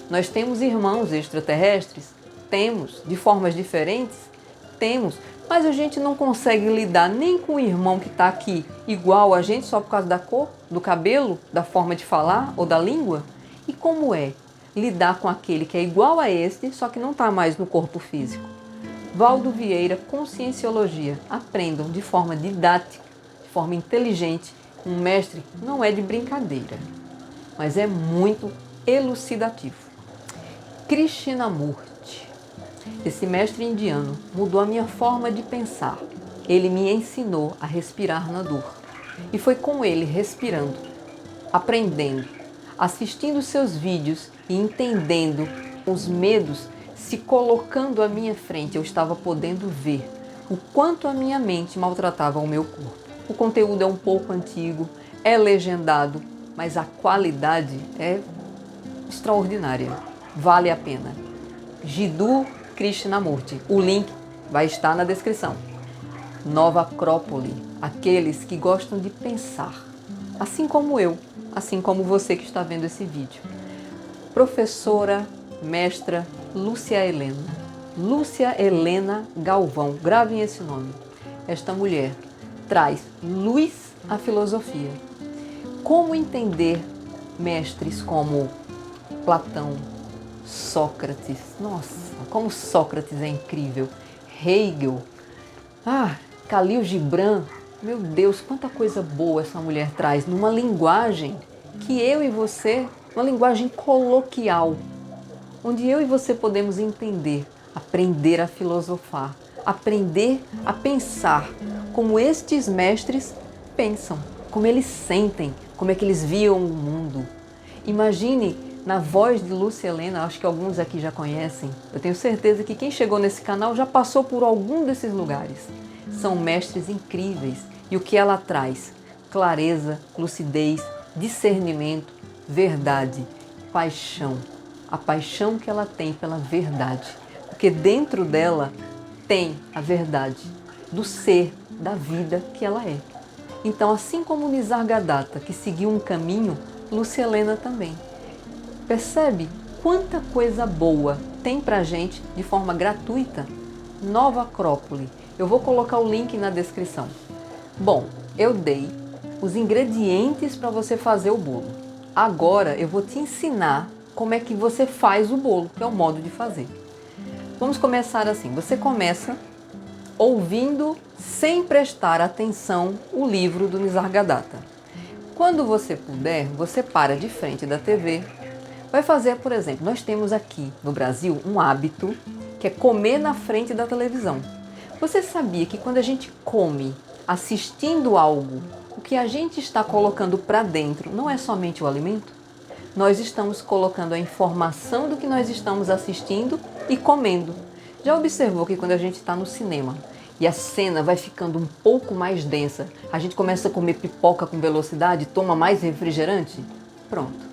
Nós temos irmãos extraterrestres? Temos. De formas diferentes? Temos. Mas a gente não consegue lidar nem com o irmão que está aqui igual a gente só por causa da cor, do cabelo, da forma de falar ou da língua? E como é lidar com aquele que é igual a este, só que não está mais no corpo físico? Valdo Vieira, Conscienciologia. Aprendam de forma didática, de forma inteligente. Um mestre não é de brincadeira, mas é muito elucidativo. Krishnamurti. Esse mestre indiano mudou a minha forma de pensar. Ele me ensinou a respirar na dor. E foi com ele respirando, aprendendo, assistindo seus vídeos e entendendo os medos se colocando à minha frente, eu estava podendo ver o quanto a minha mente maltratava o meu corpo. O conteúdo é um pouco antigo, é legendado, mas a qualidade é extraordinária. Vale a pena. Jiddu Krishnamurti. O link vai estar na descrição. Nova Acrópole. Aqueles que gostam de pensar. Assim como eu, assim como você que está vendo esse vídeo. Professora mestra Lúcia Helena. Lúcia Helena Galvão, gravem esse nome. Esta mulher traz luz à filosofia. Como entender mestres como Platão, Sócrates, nossa, como Sócrates é incrível, Hegel, Khalil Gibran, meu Deus, quanta coisa boa essa mulher traz, numa linguagem que eu e você, uma linguagem coloquial, onde eu e você podemos entender, aprender a filosofar, aprender a pensar como estes mestres pensam, como eles sentem, como é que eles viam o mundo. Imagine na voz de Lúcia Helena, acho que alguns aqui já conhecem, eu tenho certeza que quem chegou nesse canal já passou por algum desses lugares. São mestres incríveis e o que ela traz? Clareza, lucidez, discernimento, verdade, paixão. A paixão que ela tem pela verdade, porque dentro dela tem a verdade do ser, da vida que ela é. Então, assim como Nisargadatta, que seguiu um caminho, Lúcia Helena também. Percebe quanta coisa boa tem pra gente de forma gratuita? Nova Acrópole. Eu vou colocar o link na descrição. Bom, eu dei os ingredientes para você fazer o bolo. Agora eu vou te ensinar como é que você faz o bolo, que é o modo de fazer. Vamos começar assim. Você começa ouvindo sem prestar atenção o livro do Nisargadatta. Quando você puder, você para de frente da TV. Vai fazer, por exemplo, nós temos aqui no Brasil um hábito que é comer na frente da televisão. Você sabia que quando a gente come assistindo algo, o que a gente está colocando para dentro não é somente o alimento? Nós estamos colocando a informação do que nós estamos assistindo e comendo. Já observou que quando a gente está no cinema e a cena vai ficando um pouco mais densa, a gente começa a comer pipoca com velocidade, toma mais refrigerante? Pronto.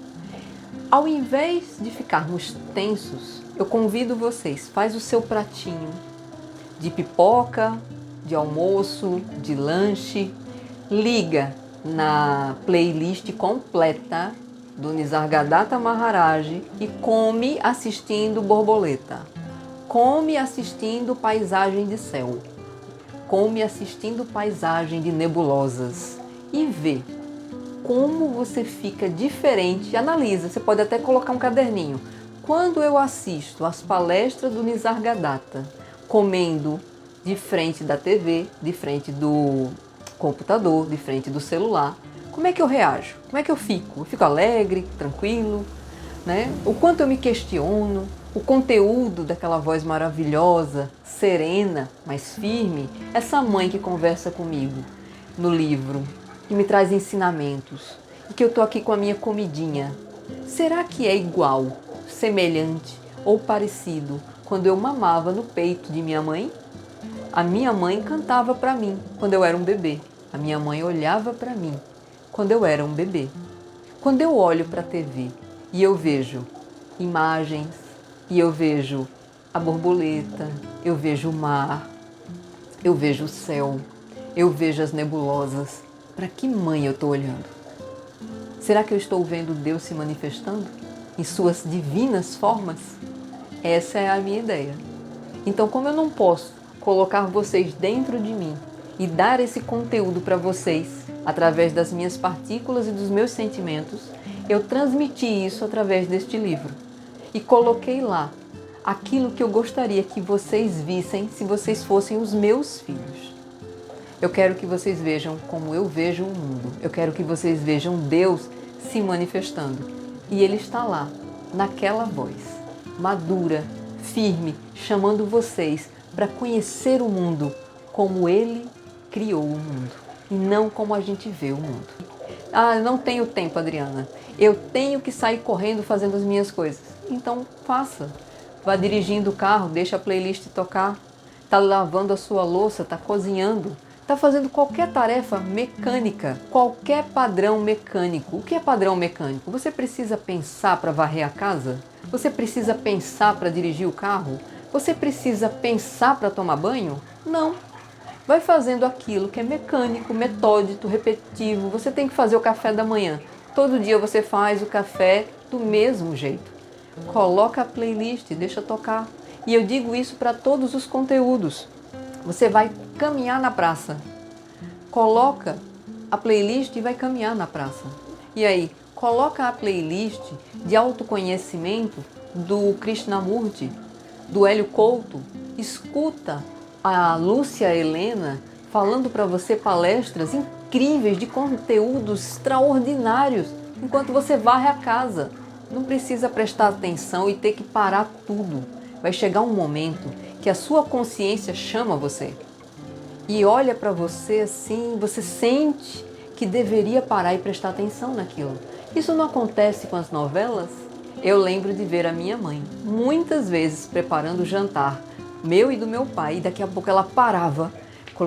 Ao invés de ficarmos tensos, eu convido vocês, faz o seu pratinho de pipoca, de almoço, de lanche, liga na playlist completa do Nisargadatta Maharaj e come assistindo borboleta, come assistindo paisagem de céu, come assistindo paisagem de nebulosas e vê como você fica diferente. Analisa, você pode até colocar um caderninho. Quando eu assisto às palestras do Nisargadatta, comendo de frente da TV, de frente do computador, de frente do celular, como é que eu reajo? Como é que eu fico? Eu fico alegre, tranquilo, né? O quanto eu me questiono, o conteúdo daquela voz maravilhosa, serena, mas firme, essa mãe que conversa comigo no livro, que me traz ensinamentos, e que eu estou aqui com a minha comidinha. Será que é igual, semelhante ou parecido quando eu mamava no peito de minha mãe? A minha mãe cantava para mim quando eu era um bebê. A minha mãe olhava para mim quando eu era um bebê. Quando eu olho para a TV e eu vejo imagens, e eu vejo a borboleta, eu vejo o mar, eu vejo o céu, eu vejo as nebulosas, para que mãe eu estou olhando? Será que eu estou vendo Deus se manifestando em suas divinas formas? Essa é a minha ideia. Então, como eu não posso colocar vocês dentro de mim e dar esse conteúdo para vocês através das minhas partículas e dos meus sentimentos, eu transmiti isso através deste livro e coloquei lá aquilo que eu gostaria que vocês vissem se vocês fossem os meus filhos. Eu quero que vocês vejam como eu vejo o mundo. Eu quero que vocês vejam Deus se manifestando. E Ele está lá, naquela voz, madura, firme, chamando vocês para conhecer o mundo como Ele criou o mundo e não como a gente vê o mundo. Não tenho tempo, Adriana. Eu tenho que sair correndo fazendo as minhas coisas. Então, faça. Vá dirigindo o carro, deixa a playlist tocar. Está lavando a sua louça, está cozinhando. Está fazendo qualquer tarefa mecânica, qualquer padrão mecânico. O que é padrão mecânico? Você precisa pensar para varrer a casa? Você precisa pensar para dirigir o carro? Você precisa pensar para tomar banho? Não. Vai fazendo aquilo que é mecânico, metódico, repetitivo. Você tem que fazer o café da manhã. Todo dia você faz o café do mesmo jeito. Coloca a playlist, deixa tocar. E eu digo isso para todos os conteúdos. Você vai caminhar na praça. Coloca a playlist e vai caminhar na praça. E aí, coloca a playlist de autoconhecimento do Krishnamurti, do Hélio Couto. Escuta a Lúcia Helena falando para você palestras incríveis de conteúdos extraordinários enquanto você varre a casa. Não precisa prestar atenção e ter que parar tudo. Vai chegar um momento que a sua consciência chama você e olha para você assim, você sente que deveria parar e prestar atenção naquilo. Isso não acontece com as novelas? Eu lembro de ver a minha mãe muitas vezes preparando o jantar, meu e do meu pai, e daqui a pouco ela parava,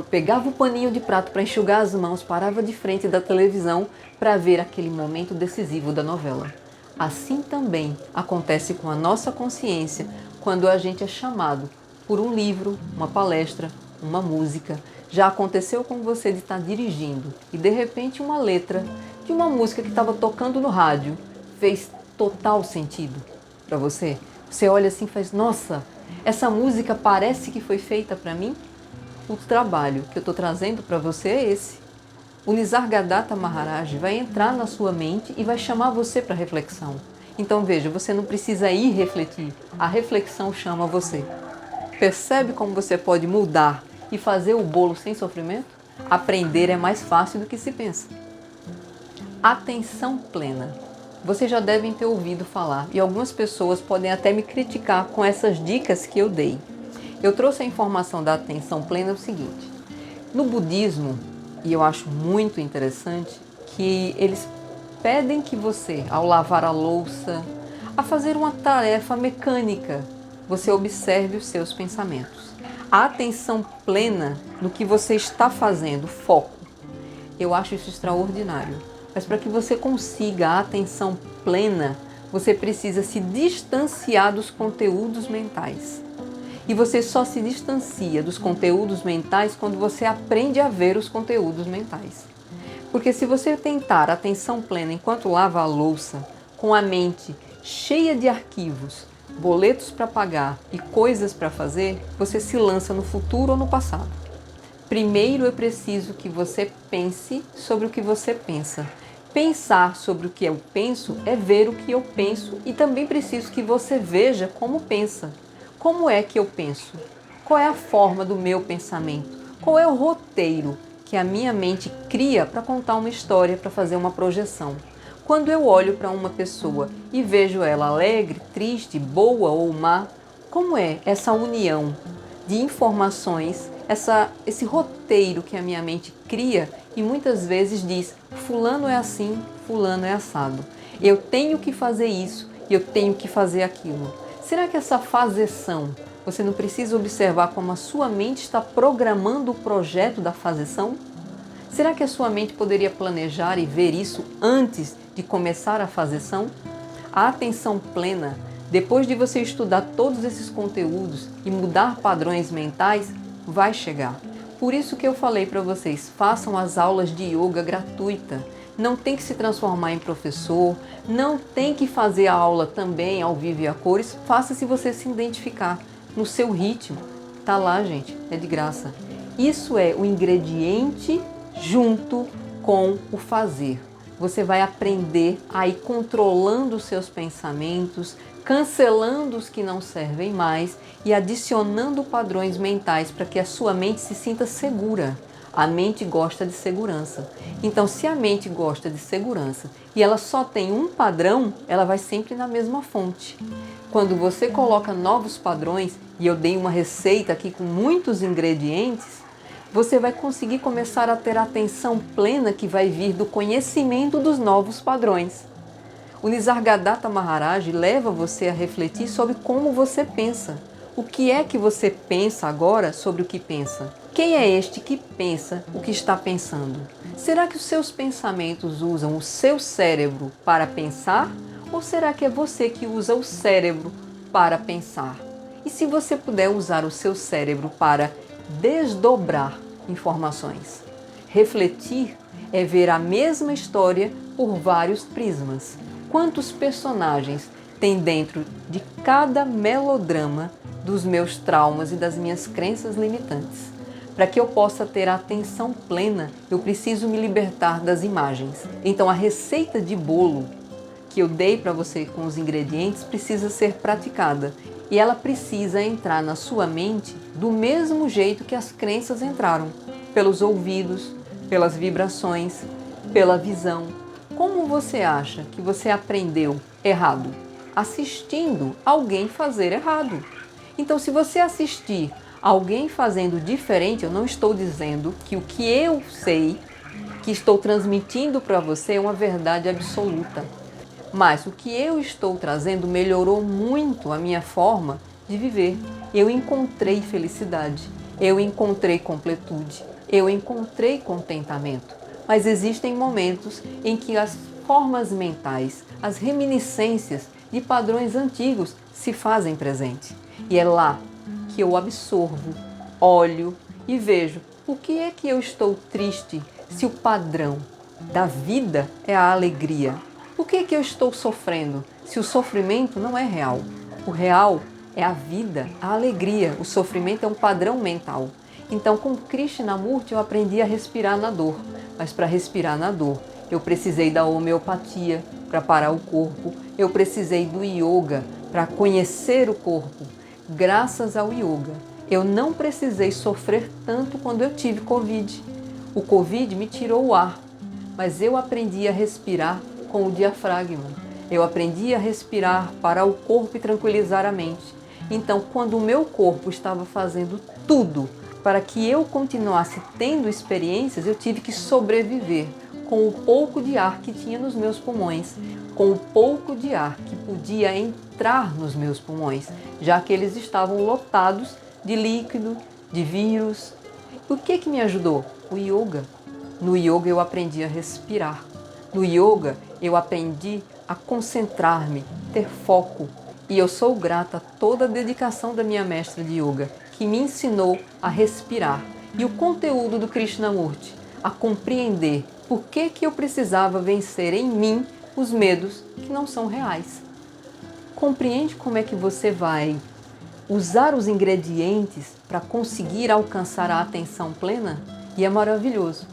pegava o paninho de prato para enxugar as mãos, parava de frente da televisão para ver aquele momento decisivo da novela. Assim também acontece com a nossa consciência quando a gente é chamado por um livro, uma palestra, uma música. Já aconteceu com você de estar dirigindo e de repente uma letra de uma música que estava tocando no rádio fez total sentido para você? Você olha assim e faz, nossa, essa música parece que foi feita para mim? O trabalho que eu estou trazendo para você é esse. O Nisargadatta Maharaj vai entrar na sua mente e vai chamar você para reflexão. Então veja, você não precisa ir refletir, a reflexão chama você. Percebe como você pode mudar e fazer o bolo sem sofrimento? Aprender é mais fácil do que se pensa. Atenção plena. Vocês já devem ter ouvido falar e algumas pessoas podem até me criticar com essas dicas que eu dei. Eu trouxe a informação da atenção plena o seguinte. No budismo, e eu acho muito interessante, que eles pedem que você, ao lavar a louça, a fazer uma tarefa mecânica, você observe os seus pensamentos. A atenção plena no que você está fazendo, foco. Eu acho isso extraordinário. Mas para que você consiga a atenção plena, você precisa se distanciar dos conteúdos mentais. E você só se distancia dos conteúdos mentais quando você aprende a ver os conteúdos mentais. Porque se você tentar atenção plena enquanto lava a louça, com a mente cheia de arquivos, boletos para pagar e coisas para fazer, você se lança no futuro ou no passado. Primeiro é preciso que você pense sobre o que você pensa. Pensar sobre o que eu penso é ver o que eu penso e também preciso que você veja como pensa. Como é que eu penso? Qual é a forma do meu pensamento? Qual é o roteiro que a minha mente cria para contar uma história, para fazer uma projeção? Quando eu olho para uma pessoa e vejo ela alegre, triste, boa ou má, como é essa união de informações, esse roteiro que a minha mente cria e muitas vezes diz, fulano é assim, fulano é assado. Eu tenho que fazer isso e eu tenho que fazer aquilo. Será que essa fazeção, você não precisa observar como a sua mente está programando o projeto da fazeção? Será que a sua mente poderia planejar e ver isso antes de começar a fazeção? A atenção plena, depois de você estudar todos esses conteúdos e mudar padrões mentais, vai chegar. Por isso que eu falei para vocês, façam as aulas de yoga gratuita. Não tem que se transformar em professor, não tem que fazer a aula também ao vivo e a cores, faça se você se identificar no seu ritmo. Tá lá, gente, é de graça. Isso é o ingrediente junto com o fazer. Você vai aprender a ir controlando os seus pensamentos, cancelando os que não servem mais e adicionando padrões mentais para que a sua mente se sinta segura. A mente gosta de segurança. Então, se a mente gosta de segurança e ela só tem um padrão, ela vai sempre na mesma fonte. Quando você coloca novos padrões, e eu dei uma receita aqui com muitos ingredientes, você vai conseguir começar a ter a atenção plena que vai vir do conhecimento dos novos padrões. O Nisargadatta Maharaj leva você a refletir sobre como você pensa. O que é que você pensa agora sobre o que pensa? Quem é este que pensa o que está pensando? Será que os seus pensamentos usam o seu cérebro para pensar? Ou será que é você que usa o cérebro para pensar? E se você puder usar o seu cérebro para desdobrar informações? Refletir é ver a mesma história por vários prismas. Quantos personagens tem dentro de cada melodrama dos meus traumas e das minhas crenças limitantes. Para que eu possa ter a atenção plena, eu preciso me libertar das imagens. Então a receita de bolo que eu dei para você com os ingredientes precisa ser praticada. E ela precisa entrar na sua mente do mesmo jeito que as crenças entraram. Pelos ouvidos, pelas vibrações, pela visão. Como você acha que você aprendeu errado? Assistindo alguém fazer errado. Então, se você assistir alguém fazendo diferente, eu não estou dizendo que o que eu sei, que estou transmitindo para você é uma verdade absoluta. Mas o que eu estou trazendo melhorou muito a minha forma de viver. Eu encontrei felicidade, eu encontrei completude, eu encontrei contentamento. Mas existem momentos em que as formas mentais, as reminiscências de padrões antigos se fazem presente. E é lá que eu absorvo, olho e vejo por que é que eu estou triste se o padrão da vida é a alegria. Por que é que eu estou sofrendo se o sofrimento não é real? O real é a vida, a alegria. O sofrimento é um padrão mental. Então, com Krishnamurti, eu aprendi a respirar na dor. Mas para respirar na dor, eu precisei da homeopatia para parar o corpo. Eu precisei do yoga para conhecer o corpo. Graças ao yoga, eu não precisei sofrer tanto quando eu tive Covid. O Covid me tirou o ar, mas eu aprendi a respirar com o diafragma. Eu aprendi a respirar, parar o corpo e tranquilizar a mente. Então, quando o meu corpo estava fazendo tudo para que eu continuasse tendo experiências, eu tive que sobreviver com o pouco de ar que tinha nos meus pulmões, com o pouco de ar que podia entrar nos meus pulmões, já que eles estavam lotados de líquido, de vírus. O que me ajudou? O yoga. No yoga eu aprendi a respirar. No yoga eu aprendi a concentrar-me, ter foco. E eu sou grata a toda a dedicação da minha mestra de yoga, que me ensinou a respirar. E o conteúdo do Krishnamurti, a compreender por que eu precisava vencer em mim os medos que não são reais. Compreende como é que você vai usar os ingredientes para conseguir alcançar a atenção plena? E é maravilhoso.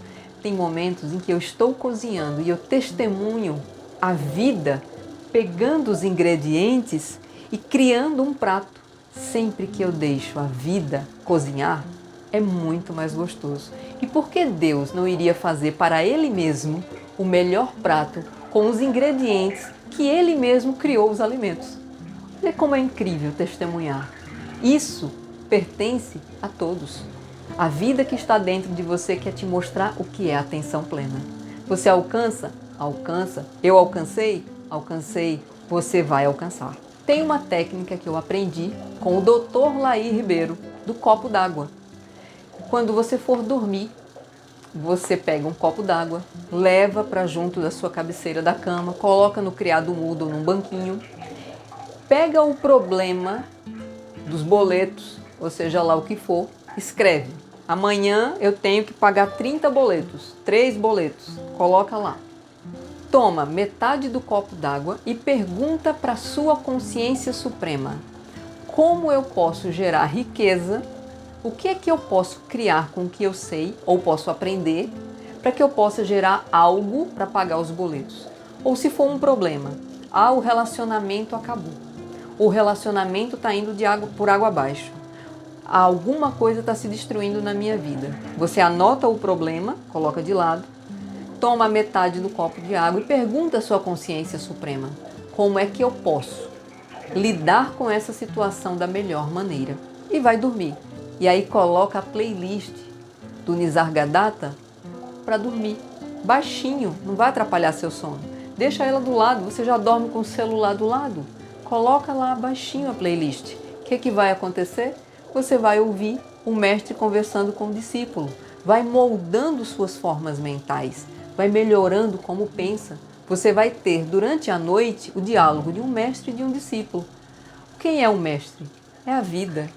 Tem momentos em que eu estou cozinhando e eu testemunho a vida pegando os ingredientes e criando um prato. Sempre que eu deixo a vida cozinhar, é muito mais gostoso. E por que Deus não iria fazer para Ele mesmo o melhor prato com os ingredientes que Ele mesmo criou os alimentos? Olha como é incrível testemunhar. Isso pertence a todos. A vida que está dentro de você quer te mostrar o que é atenção plena. Você alcança? Alcança. Eu alcancei? Alcancei. Você vai alcançar. Tem uma técnica que eu aprendi com o Dr. Laí Ribeiro, do copo d'água. Quando você for dormir, você pega um copo d'água, leva para junto da sua cabeceira da cama, coloca no criado mudo ou num banquinho, pega o problema dos boletos, ou seja lá o que for, escreve. Amanhã eu tenho que pagar 30 boletos, 3 boletos, coloca lá. Toma metade do copo d'água e pergunta para a sua consciência suprema: como eu posso gerar riqueza? O que é que eu posso criar com o que eu sei ou posso aprender para que eu possa gerar algo para pagar os boletos? Ou se for um problema, o relacionamento acabou. O relacionamento está indo por água abaixo. Alguma coisa está se destruindo na minha vida. Você anota o problema, coloca de lado, toma metade do copo de água e pergunta à sua consciência suprema: como é que eu posso lidar com essa situação da melhor maneira? E vai dormir. E aí coloca a playlist do Nisargadatta para dormir. Baixinho, não vai atrapalhar seu sono. Deixa ela do lado, você já dorme com o celular do lado. Coloca lá baixinho a playlist. O que vai acontecer? Você vai ouvir o mestre conversando com o discípulo. Vai moldando suas formas mentais. Vai melhorando como pensa. Você vai ter durante a noite o diálogo de um mestre e de um discípulo. Quem é o mestre? É a vida.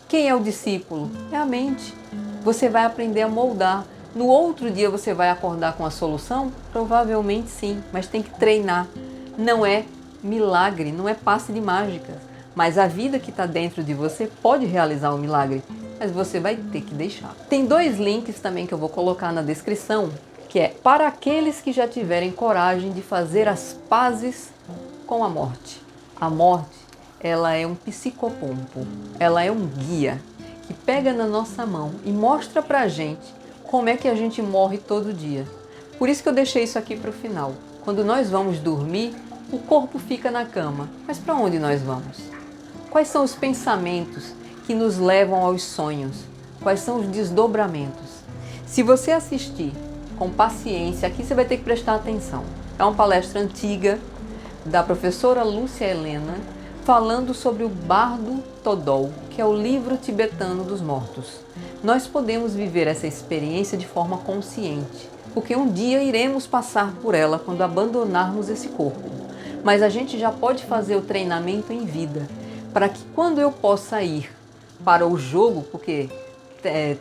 Quem é o discípulo? É a mente. Você vai aprender a moldar. No outro dia você vai acordar com a solução? Provavelmente sim, mas tem que treinar. Não é milagre não é passe de mágicas, mas a vida que está dentro de você pode realizar o milagre, mas você vai ter que deixar. Tem 2 links também que eu vou colocar na descrição, que é para aqueles que já tiverem coragem de fazer as pazes com a morte. A morte, ela é um psicopompo, ela é um guia que pega na nossa mão e mostra pra gente como é que a gente morre todo dia. Por isso que eu deixei isso aqui para o final. Quando nós vamos dormir, o corpo fica na cama. Mas para onde nós vamos? Quais são os pensamentos que nos levam aos sonhos? Quais são os desdobramentos? Se você assistir com paciência, aqui você vai ter que prestar atenção. É uma palestra antiga da professora Lúcia Helena, falando sobre o Bardo Todol, que é o livro tibetano dos mortos. Nós podemos viver essa experiência de forma consciente, porque um dia iremos passar por ela quando abandonarmos esse corpo. Mas a gente já pode fazer o treinamento em vida, para que quando eu possa ir para o jogo, porque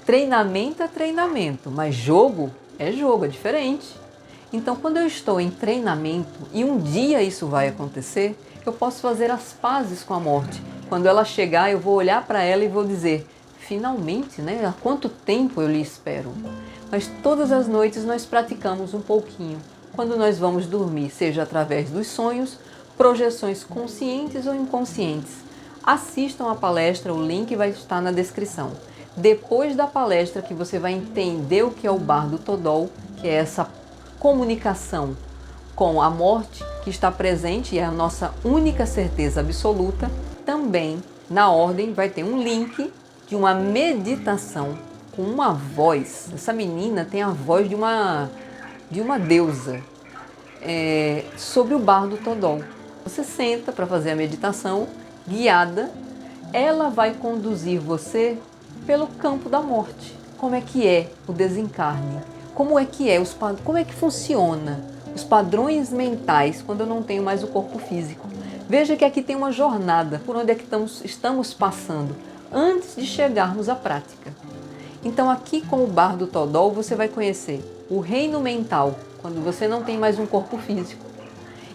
treinamento é treinamento, mas jogo, é diferente. Então, quando eu estou em treinamento e um dia isso vai acontecer, eu posso fazer as pazes com a morte. Quando ela chegar, eu vou olhar para ela e vou dizer, finalmente, né? Há quanto tempo eu lhe espero? Mas todas as noites nós praticamos um pouquinho. Quando nós vamos dormir, seja através dos sonhos, projeções conscientes ou inconscientes. Assistam a palestra, o link vai estar na descrição. Depois da palestra que você vai entender o que é o Bardo Todol, que é essa comunicação com a morte que está presente e é a nossa única certeza absoluta, também na ordem vai ter um link de uma meditação com uma voz. Essa menina tem a voz de uma deusa, sobre o Bardo Todol. Você senta para fazer a meditação guiada, ela vai conduzir você pelo campo da morte. Como é que é o desencarne? Como é que funciona os padrões mentais quando eu não tenho mais o corpo físico? Veja que aqui tem uma jornada por onde é que estamos passando antes de chegarmos à prática. Então aqui com o Bardo Todol você vai conhecer o reino mental, quando você não tem mais um corpo físico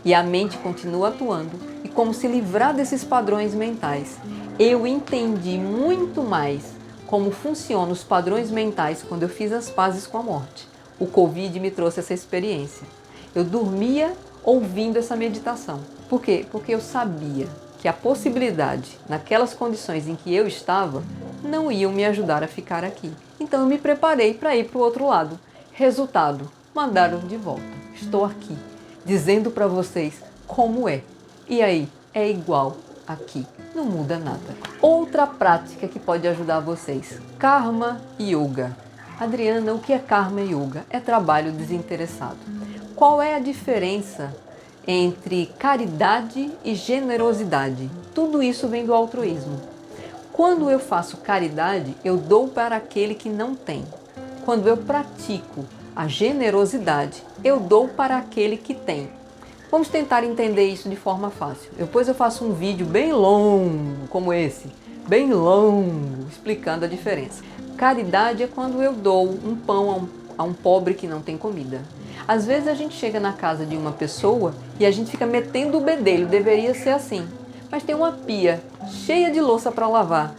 e a mente continua atuando, e como se livrar desses padrões mentais. Eu entendi muito mais como funcionam os padrões mentais quando eu fiz as pazes com a morte. O Covid me trouxe essa experiência. Eu dormia ouvindo essa meditação. Por quê? Porque eu sabia que a possibilidade, naquelas condições em que eu estava, não iam me ajudar a ficar aqui. Então eu me preparei para ir para o outro lado. Resultado, mandaram de volta. Estou aqui, dizendo para vocês como é. E aí, é igual aqui, não muda nada. Outra prática que pode ajudar vocês, Karma Yoga. Adriana, o que é Karma Yoga? É trabalho desinteressado. Qual é a diferença entre caridade e generosidade? Tudo isso vem do altruísmo. Quando eu faço caridade, eu dou para aquele que não tem. Quando eu pratico a generosidade, eu dou para aquele que tem. Vamos tentar entender isso de forma fácil. Depois eu faço um vídeo bem longo, como esse, bem longo, explicando a diferença. Caridade é quando eu dou um pão a um pobre que não tem comida. Às vezes a gente chega na casa de uma pessoa e a gente fica metendo o bedelho, deveria ser assim. Mas tem uma pia cheia de louça para lavar.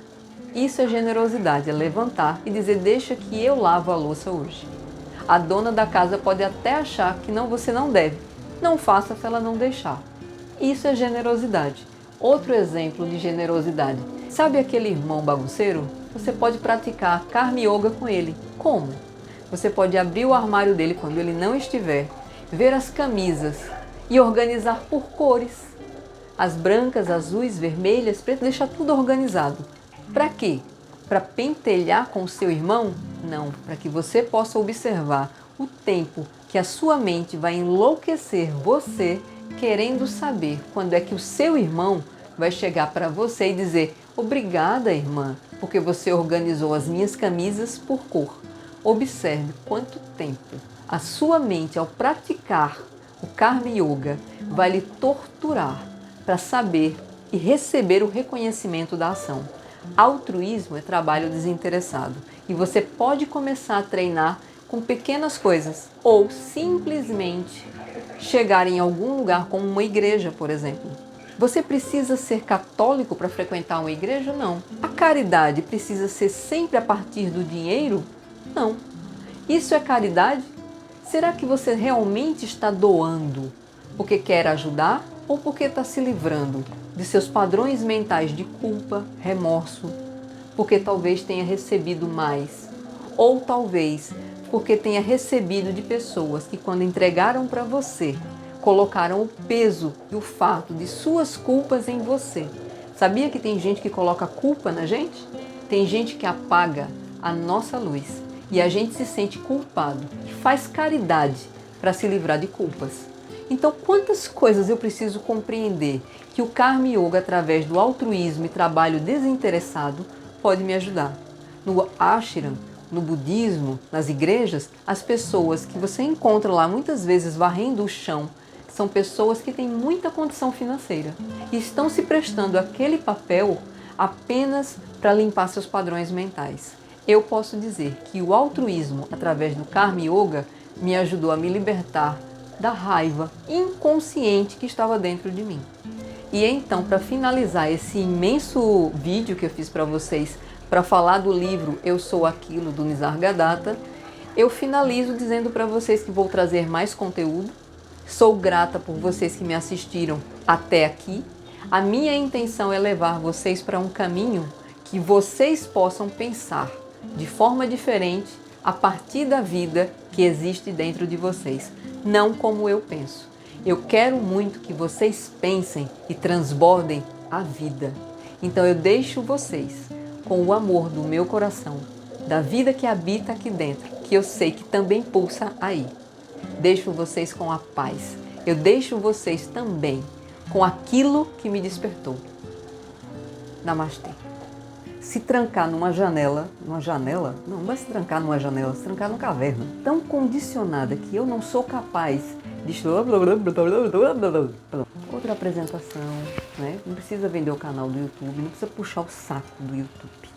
Isso é generosidade, é levantar e dizer, deixa que eu lavo a louça hoje. A dona da casa pode até achar que você não deve. Não faça se ela não deixar. Isso é generosidade. Outro exemplo de generosidade. Sabe aquele irmão bagunceiro? Você pode praticar Karma Yoga com ele. Como? Você pode abrir o armário dele quando ele não estiver, ver as camisas e organizar por cores. As brancas, azuis, vermelhas, pretas, deixar tudo organizado. Para quê? Para pentelhar com o seu irmão? Não, para que você possa observar o tempo que a sua mente vai enlouquecer você querendo saber quando é que o seu irmão vai chegar para você e dizer, obrigada, irmã, porque você organizou as minhas camisas por cor. Observe quanto tempo a sua mente, ao praticar o Karma Yoga, vai lhe torturar para saber e receber o reconhecimento da ação. Altruísmo é trabalho desinteressado e você pode começar a treinar com pequenas coisas, ou simplesmente chegar em algum lugar como uma igreja, por exemplo. Você precisa ser católico para frequentar uma igreja? Não. A caridade precisa ser sempre a partir do dinheiro? Não. Isso é caridade? Será que você realmente está doando porque quer ajudar ou porque está se livrando de seus padrões mentais de culpa, remorso, porque talvez tenha recebido mais, ou talvez porque tenha recebido de pessoas que, quando entregaram para você, colocaram o peso e o fato de suas culpas em você? Sabia que tem gente que coloca culpa na gente? Tem gente que apaga a nossa luz e a gente se sente culpado e faz caridade para se livrar de culpas. Então, quantas coisas eu preciso compreender que o Karma Yoga, através do altruísmo e trabalho desinteressado, pode me ajudar? No ashram, no budismo, nas igrejas, as pessoas que você encontra lá muitas vezes varrendo o chão são pessoas que têm muita condição financeira e estão se prestando aquele papel apenas para limpar seus padrões mentais. Eu posso dizer que o altruísmo, através do Karma Yoga, me ajudou a me libertar da raiva inconsciente que estava dentro de mim. E então, para finalizar esse imenso vídeo que eu fiz para vocês, para falar do livro Eu Sou Aquilo, do Nisargadatta, eu finalizo dizendo para vocês que vou trazer mais conteúdo. Sou grata por vocês que me assistiram até aqui. A minha intenção é levar vocês para um caminho que vocês possam pensar de forma diferente a partir da vida que existe dentro de vocês, não como eu penso. Eu quero muito que vocês pensem e transbordem a vida. Então eu deixo vocês com o amor do meu coração, da vida que habita aqui dentro, que eu sei que também pulsa aí. Deixo vocês com a paz. Eu deixo vocês também com aquilo que me despertou. Namastê. Se trancar numa janela, não vai se trancar numa janela, se trancar numa caverna, tão condicionada que eu não sou capaz de... Outra apresentação, né? Não precisa vender o canal do YouTube, não precisa puxar o saco do YouTube.